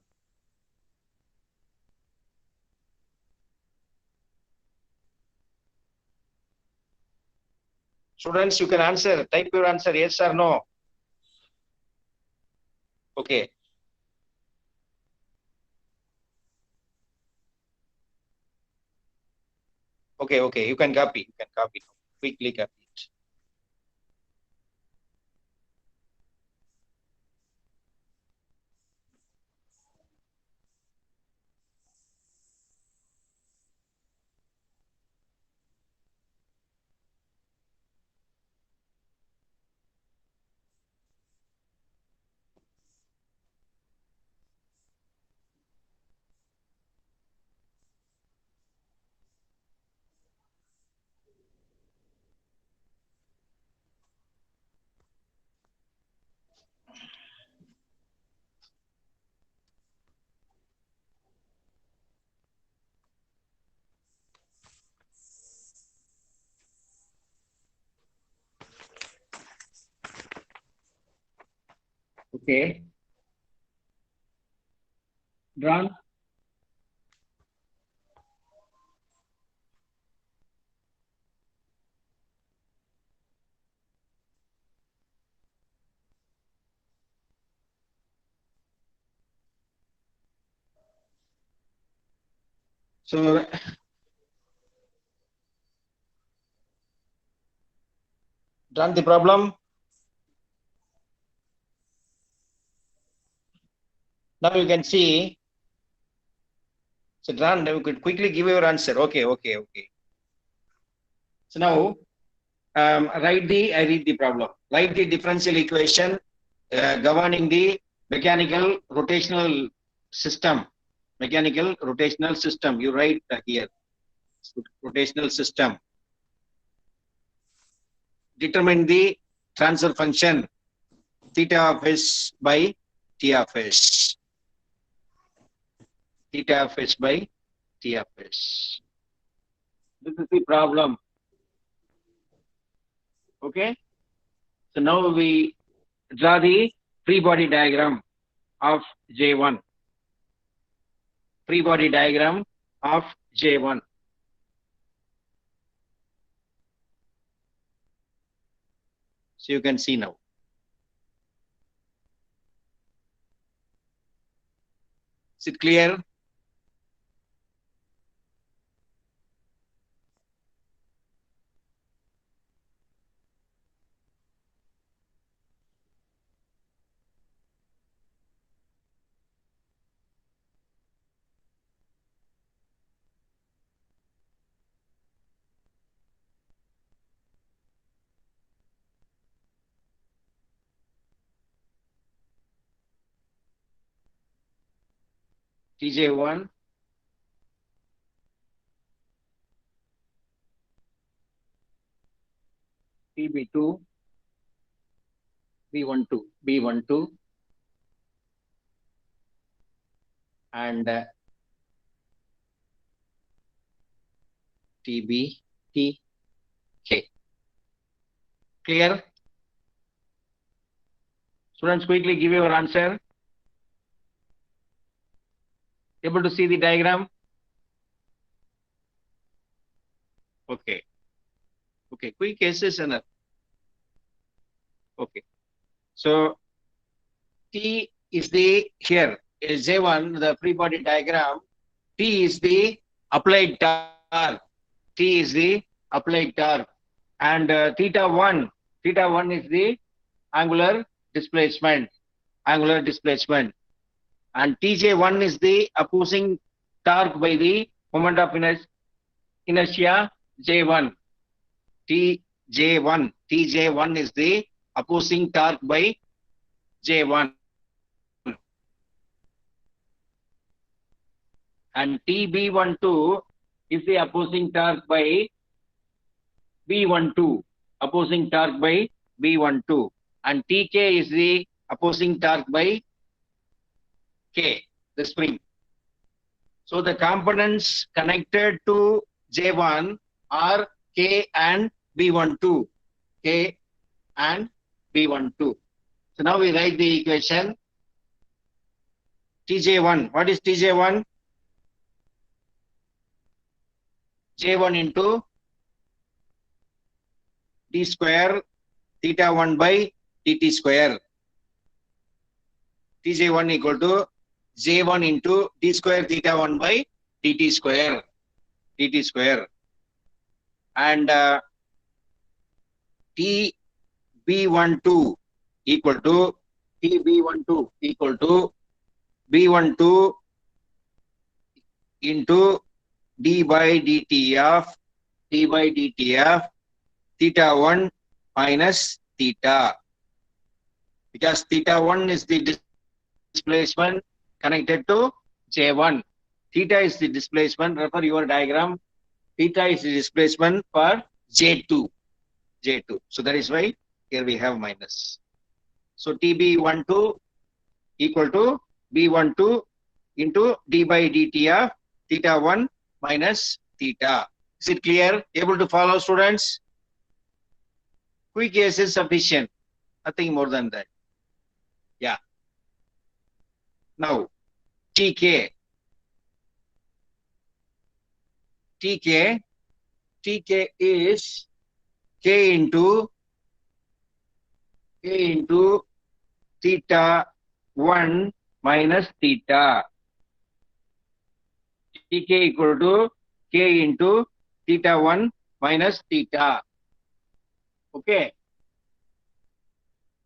Students, you can answer. Type your answer, yes or no. Okay. Okay, okay. You can copy. You can copy. Quickly copy it. Okay. Drawn. So done the problem. Now you can see. So done. You could quickly give your answer. Okay. So now I read the problem. Write the differential equation governing the mechanical rotational system. Mechanical rotational system. You write here. Rotational system. Determine the transfer function theta of s by t of s. Theta of s by t of s. This is the problem. Okay. So now we draw the free body diagram of J1. Free body diagram of J1. So you can see now. Is it clear? TJ1, TB2, B12, and TB, TK. Clear? Students, quickly give your answer. Able to see the diagram? Okay. Okay, quick cases and okay. So T is the here is J1, the free body diagram. T is the applied torque. T is the applied torque. And theta 1 is the angular displacement. Angular displacement. And Tj1 is the opposing torque by the moment of inertia J1. Tj1 is the opposing torque by J1. And TB12 is the opposing torque by B12. Opposing torque by B12. And Tk is the opposing torque by K, the spring. So the components connected to J1 are K and B12. K and B12. So now we write the equation. Tj1. What is Tj1? J1 into d square theta 1 by dt square. Tj1 equal to J1 into d square theta 1 by dt square. Dt square. And TB12 equal to TB12 equal to B12 into d by dt of theta 1 minus theta, because theta 1 is the displacement connected to J1. Theta is the displacement, refer your diagram. Theta is the displacement for J2. So that is why here we have minus. So TB12 equal to B12 into d by dt of theta 1 minus theta. Is it clear? Able to follow, students? Quick case is sufficient. Nothing more than that. Yeah. Now, Tk is K into theta 1 minus theta. Tk equal to K into theta 1 minus theta. Okay.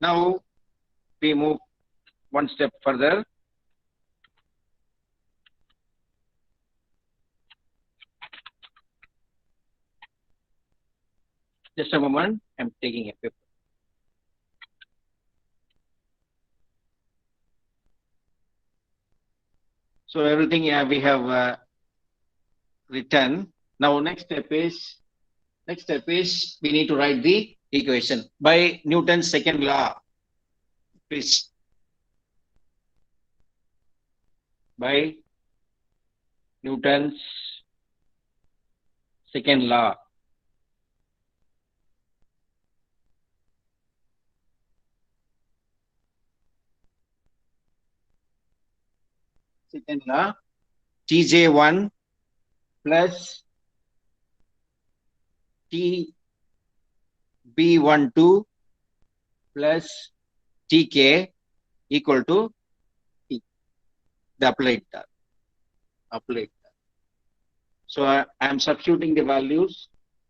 Now we move one step further. Just a moment. I'm taking a paper. So everything we have written. Now next step is we need to write the equation by Newton's second law. Please. By Newton's second law. Second law, Tj1 plus Tb12 plus Tk equal to T. The applied term. So I am substituting the values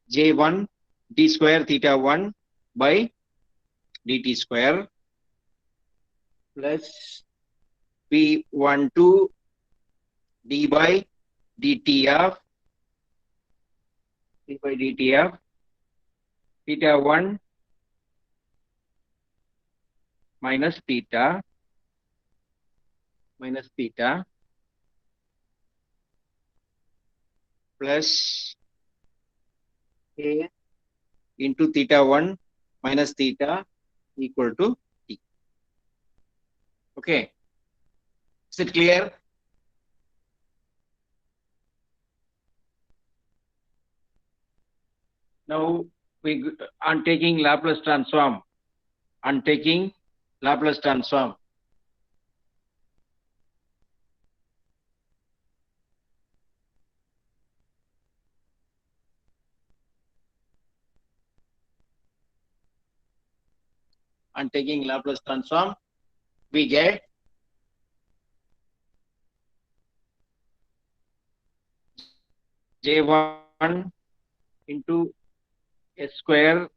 J1 d square theta 1 by dt square plus B12 d by dt of theta 1 minus theta plus A into theta 1 minus theta equal to T. Okay. Is it clear? Now on taking Laplace transform. On taking Laplace transform, we get J1 into S square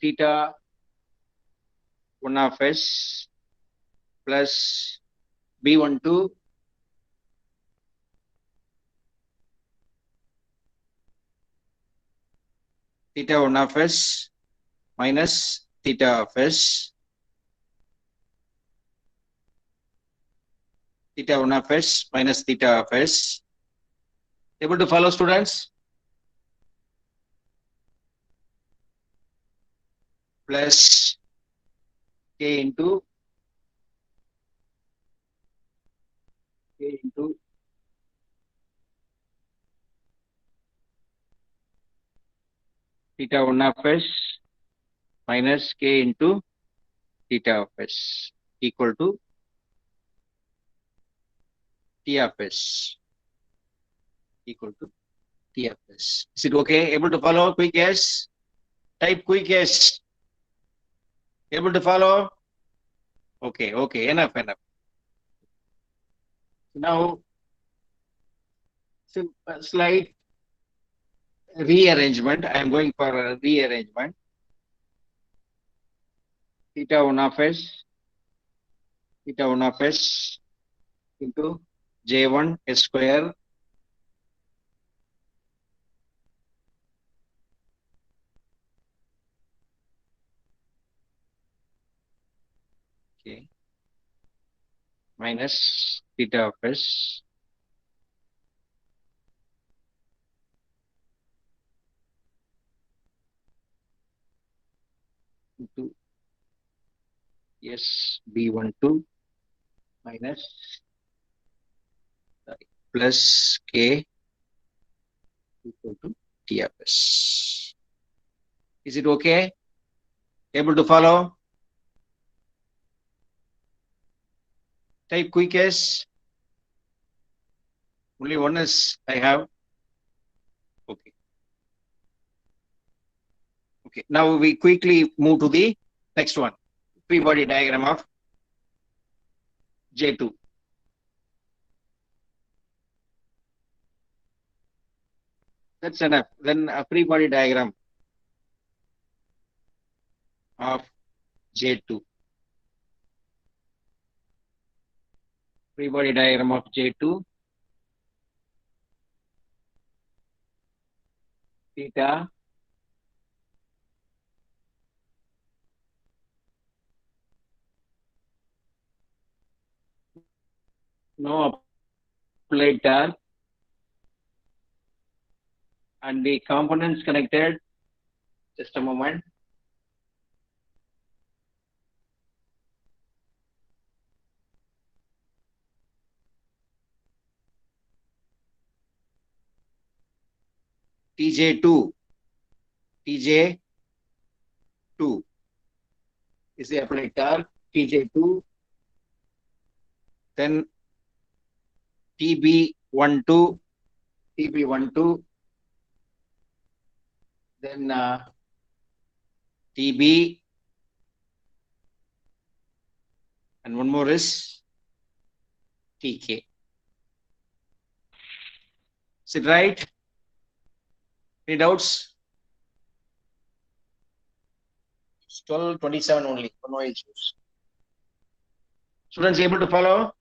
theta 1 of S plus B12 theta 1 of S minus theta of S. Theta 1 of S minus theta of S. Able to follow, students? Plus K into theta 1 of S minus K into theta of S equal to T of S. Is it okay? Able to follow? Quick yes. Type quick yes. Able to follow? Okay. Enough. Now, slight rearrangement. I am going for a rearrangement. Theta 1 of S into J1 S square minus theta of S into S B12 minus plus K equal to T of S. Is it okay? Able to follow? Type quick S. Only one is I have. Okay. Okay. Now we quickly move to the next one. Free body diagram of J2. That's enough. Then a free body diagram of J2. Free body diagram of J2. Theta. No applied torque. And the components connected. Just a moment. TJ2 is the applied torque. TJ2, then TB12, then TB, and one more is TK. Is it right? Any doubts? It's 12:27 only. No issues. Students able to follow?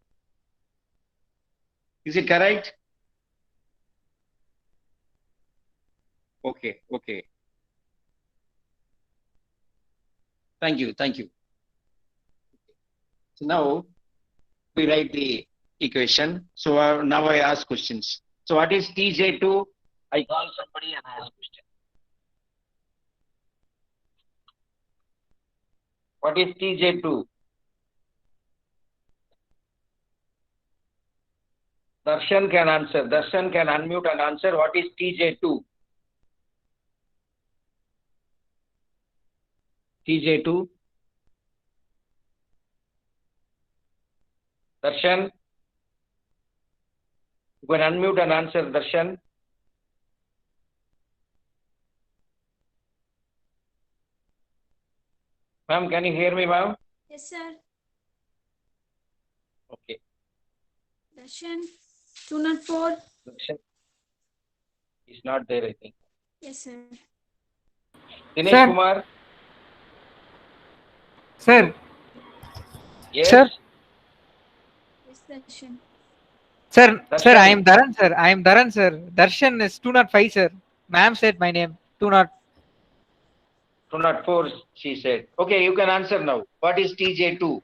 Is it correct? Okay. Thank you. So now we write the equation. So now I ask questions. So what is TJ2? I call somebody and ask question. What is TJ2? Darshan can answer. Darshan can unmute and answer. What is TJ2? TJ2. Darshan. You can unmute and answer, Darshan. Ma'am, can you hear me, ma'am? Yes, sir. Okay. Darshan, 204. Darshan is not there, I think. Yes, sir. Dinesh Sir. Kumar. Sir, Yes. Sir. Yes, Darshan. sir, Darshan. I am Dharan, sir. Darshan is 205, sir. Ma'am said my name. 20. 204, she said. Okay, you can answer now. What is TJ2?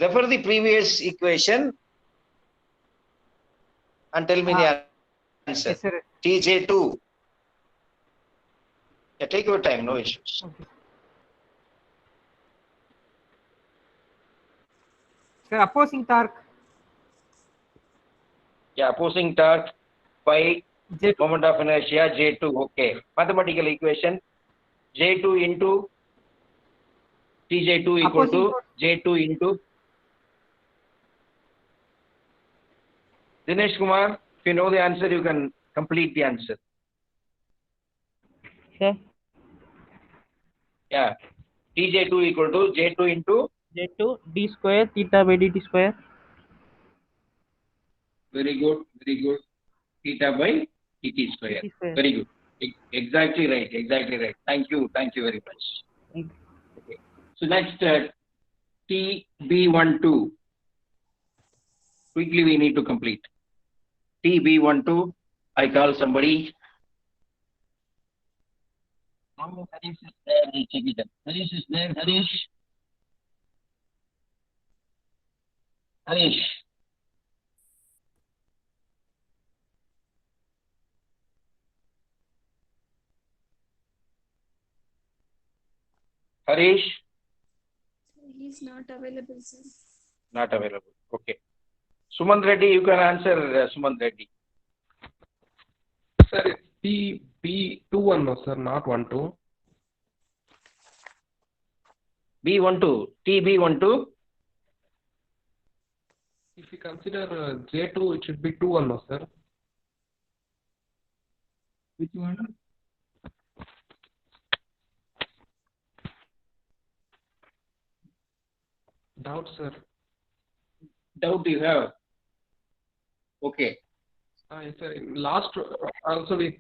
Refer the previous equation and tell me the answer. Yes, sir. TJ2. Yeah, take your time, no issues. Okay. Sir, opposing torque. Yeah, opposing torque by J2. moment of inertia J2. Okay. Mathematical equation J2 into TJ2 equal Opposing to force. J2 into Dinesh Kumar. If you know the answer, you can complete the answer. Sir, Yeah. TJ2 equal to J2 into J2 d square theta by dt square. very good. Theta by dt square. Dt square. Very good. Exactly right. Thank you very much. Okay. So next TB12. Quickly we need to complete. TB12. I call somebody. Harish is there. We'll check it out. Harish is there. Harish. Harish. He's not available, sir. Not available. Okay. Sumant Reddy, you can answer, Sumant Reddy. Sir, it's B21, no, sir, not 12. B12. TB12. If you consider J2, it should be 2 1, no, sir. Which one? Doubt, sir. Doubt you have. Okay. Yes, sir. In last also we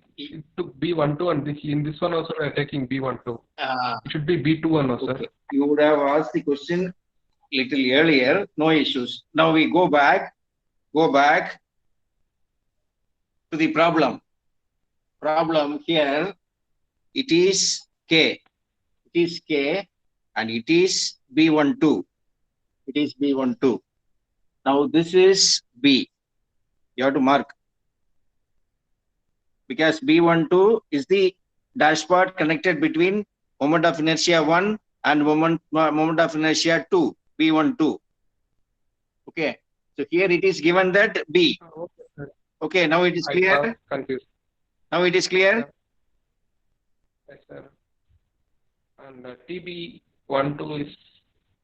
took B12 and in this one also we are taking B12. It should be B21, no, sir. Okay. You would have asked the question little earlier. No issues. Now we go back to the problem. Problem here, it is K. It is K and it is B12. It is B12. Now this is B. You have to mark. Because B12 is the dashpot connected between moment of inertia 1 and moment of inertia 2, B12. Okay. So here it is given that B. Okay, sir. Okay, now it is I clear. got confused. Now it is clear. Yes, sir. And TB12 is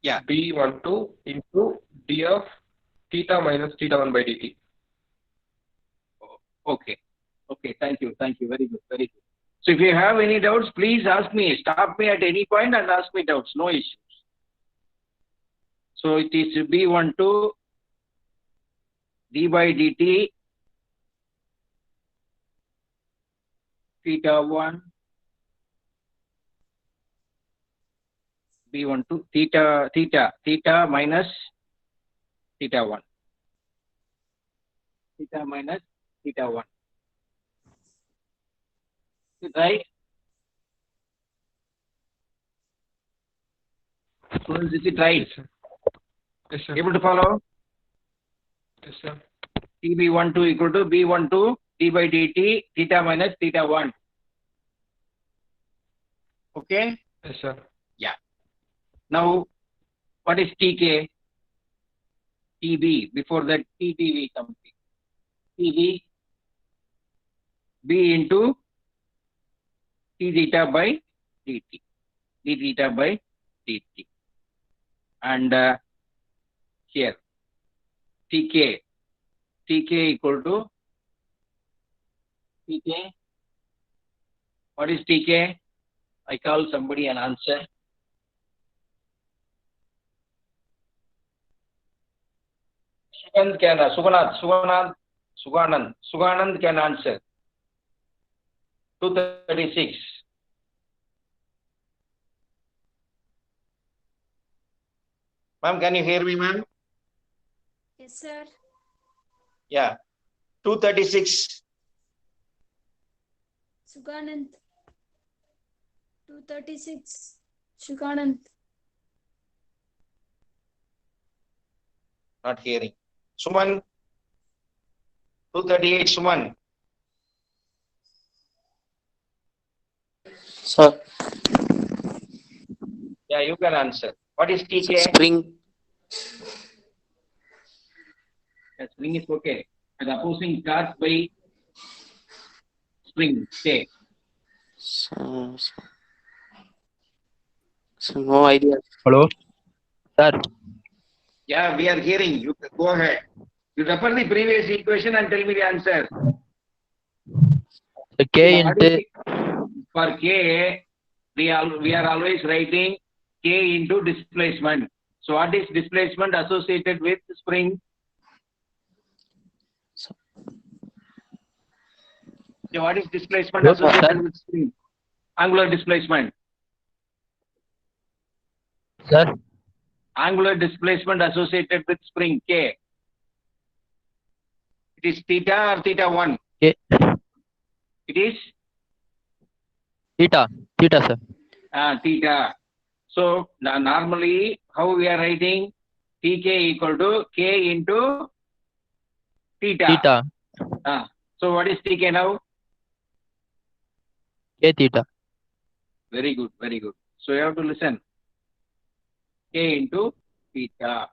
Yeah. B12 into d of theta minus theta 1 by dt. Okay. Okay. Thank you. Thank you. Very good. Very good. So if you have any doubts, please ask me. Stop me at any point and ask me doubts. No issues. So it is B12 d by dt theta 1 B12 theta minus theta 1. Theta minus theta 1. Is it right? Students, is it right? Yes, sir. Yes, sir. Able to follow? Yes, sir. TB12 equal to B12 d by dt theta minus theta 1. Okay? Yes, sir. Yeah. Now, what is TK? TB. Before that, TTV comes. TB B into T theta by dt. D theta by dt. And here, TK. TK equal to TK. What is TK? I call somebody an answer. Suganand can answer. 236. Ma'am, can you hear me, ma'am? Yes, sir. Yeah. 236. Suganand. 236. Suganand. Not hearing. Suman. 238, Suman. Sir, Yeah, you can answer. What is TK? spring. Yes, spring is okay. And opposing charge by spring. K. So, no idea. Hello, sir. Yeah, we are hearing. You can go ahead. You refer the previous equation and tell me the answer. The K into For K, we are always writing K into displacement. So what is displacement associated with spring? So- So what is displacement Yes, sir. associated with spring? Angular displacement. sir. Angular displacement associated with spring K. It is theta or theta 1? K It is theta, sir. theta. So normally how we are writing Tk equal to K into theta. Theta, So what is Tk now? K theta. Very good, very good. So you have to listen. K into theta.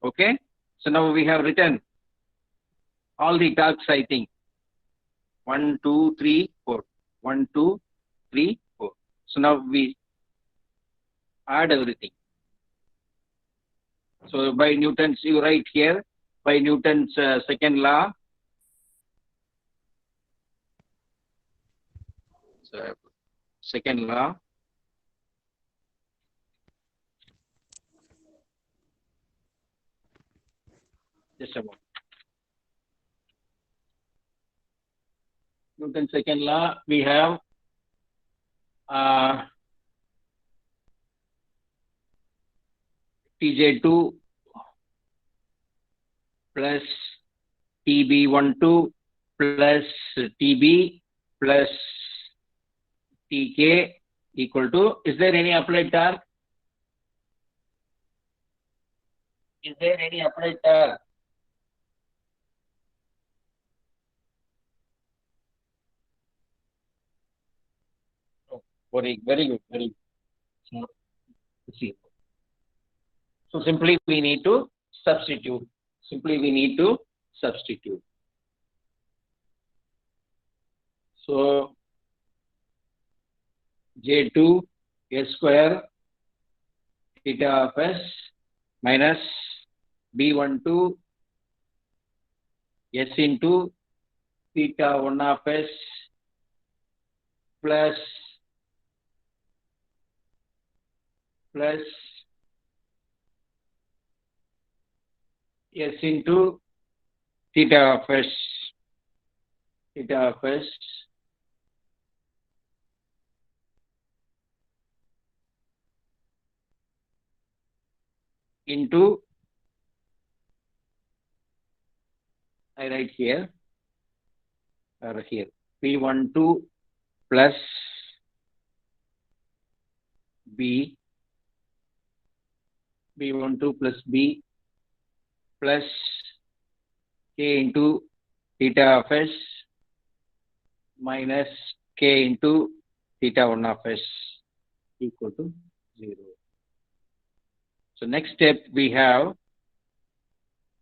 Okay. So now we have written all the talks, I think. 1, 2, 3, 4. 1, 2, 3, 4. So now we add everything. So by Newton's, you write here by Newton's second law. So, second law. Just a moment. Newton's second law, we have Tj2 plus Tb12 plus Tb plus Tk equal to, is there any applied torque? Is there any applied torque? Oh, very good, very good. So, see. So simply we need to substitute. So J2 S square theta of S minus B12 S into theta 1 of S plus S into theta of S into, I write here or here, P12 plus B, B12 plus B plus K into theta of S minus K into theta 1 of S equal to 0. So next step we have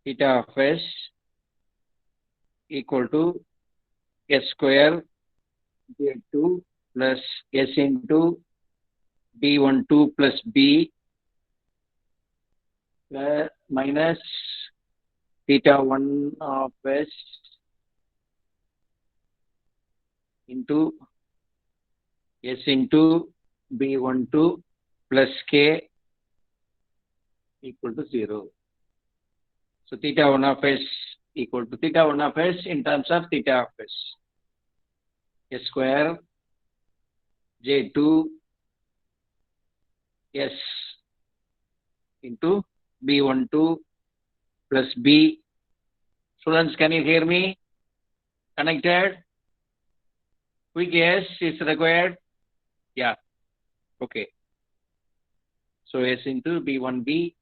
theta of S equal to S square J2 plus S into B12 plus B minus theta 1 of S into S into B12 plus K equal to 0. So theta 1 of S equal to theta 1 of S in terms of theta of S. S square J2 S into B12 plus B. Students, can you hear me? Connected? Quick yes is required. Yeah. Okay. So S into B1B,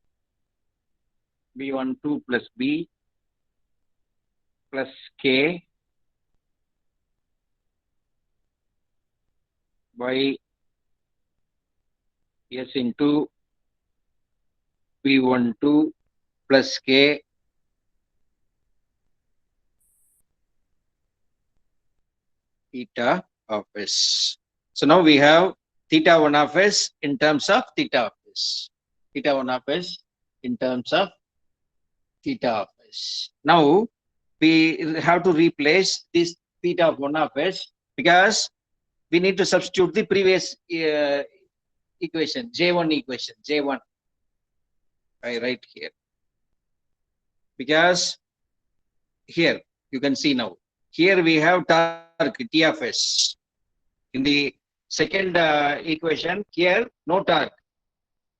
B12 plus B plus K by S into B12 plus K theta of S. So now we have theta 1 of S in terms of theta of S. Theta 1 of S in terms of theta of S. Now we have to replace this theta of 1 of S because we need to substitute the previous equation, J1 equation, J1. I write here. Because here, you can see now, here we have torque, T of S. In the second equation, here, no torque.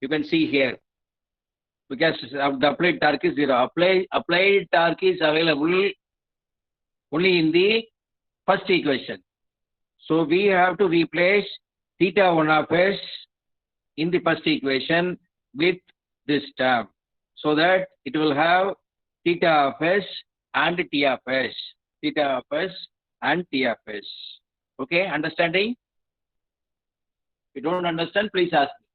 You can see here. Because the applied torque is 0. Applied torque is available only in the first equation. So we have to replace theta 1 of S in the first equation with this term, so that it will have theta of S and T of S. Theta of S and T of S. Okay, understanding? If you don't understand, please ask me.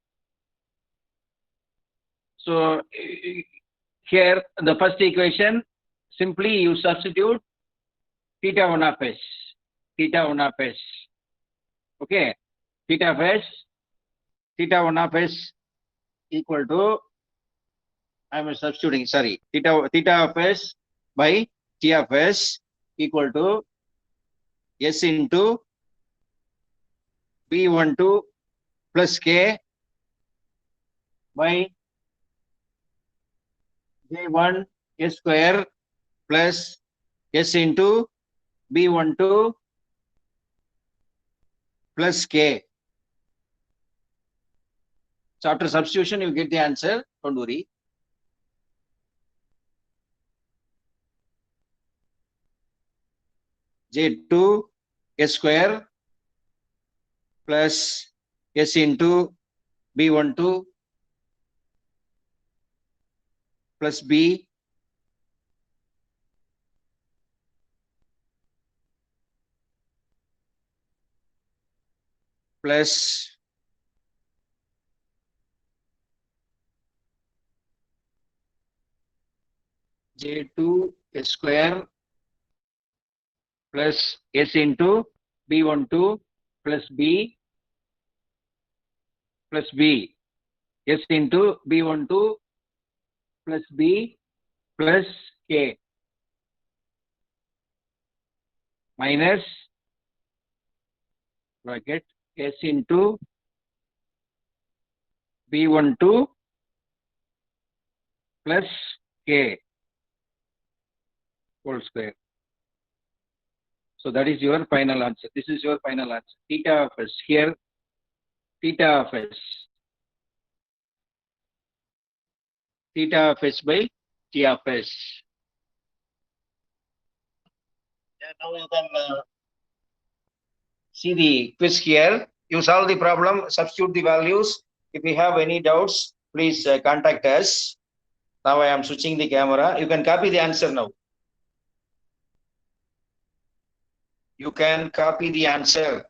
So here, the first equation, simply you substitute theta 1 of S. Theta 1 of S. Okay, theta of S, theta 1 of S equal to I'm substituting, sorry. Theta of S by T of S equal to S into B12 plus K by J1 S square plus S into B12 plus K. So after substitution, you get the answer. Don't worry. J2 S square plus S into B12 plus B plus J2 S square plus S into B12 plus B plus B. S into B12 plus B plus K minus bracket S into B12 plus K whole square. So that is your final answer. This is your final answer. Theta of S here, theta of S. Theta of S by T of S. Yeah, now you can see the quiz here. You solve the problem, substitute the values. If you have any doubts, please contact us. Now I am switching the camera. You can copy the answer now. You can copy the answer.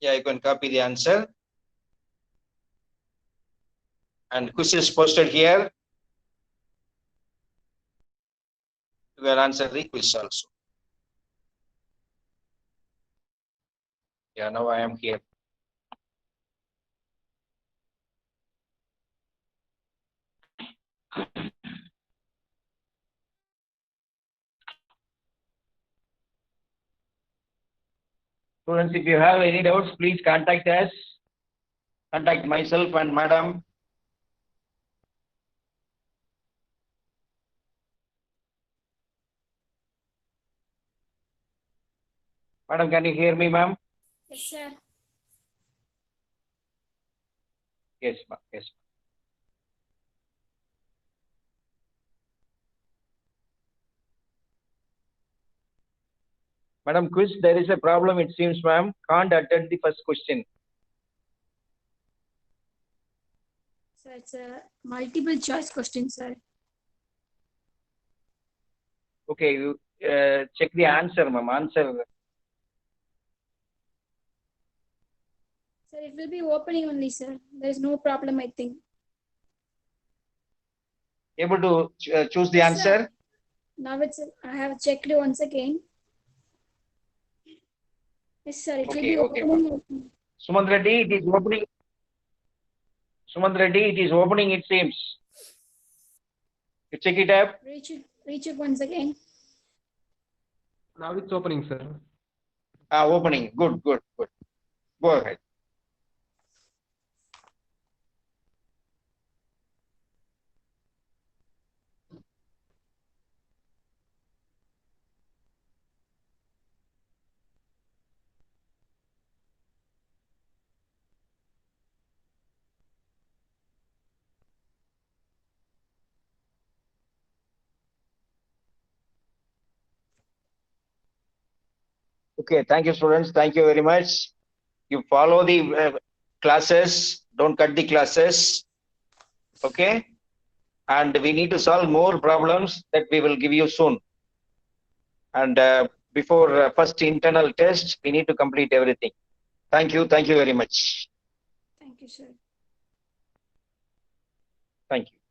Yeah, you can copy the answer. And quiz is posted here. You will answer the quiz also. Yeah, now I am here. Students, if you have any doubts, please contact us. Contact myself and madam. Madam, can you hear me, ma'am? Yes, sir. Yes, ma'am. Yes. Madam, quiz, there is a problem, it seems, ma'am. Can't attend the first question. So it's a multiple choice question, sir. Okay, you check the answer, ma'am. Answer. Sir, it will be opening only, sir. There is no problem, I think. Able to choose the Yes, sir. answer? Now I have checked it once again. Yes, sir. It will Okay, be okay, opening. Sumant Reddy, it is opening. Sumant Reddy, it is opening, it seems. You check it up. Reach it once again. Now it's opening, sir. Opening. Good, good, good. Go ahead. Okay, thank you, students. Thank you very much. You follow the classes. Don't cut the classes. Okay. And we need to solve more problems that we will give you soon. And before first internal test, we need to complete everything. Thank you. Thank you very much. Thank you, sir. Thank you.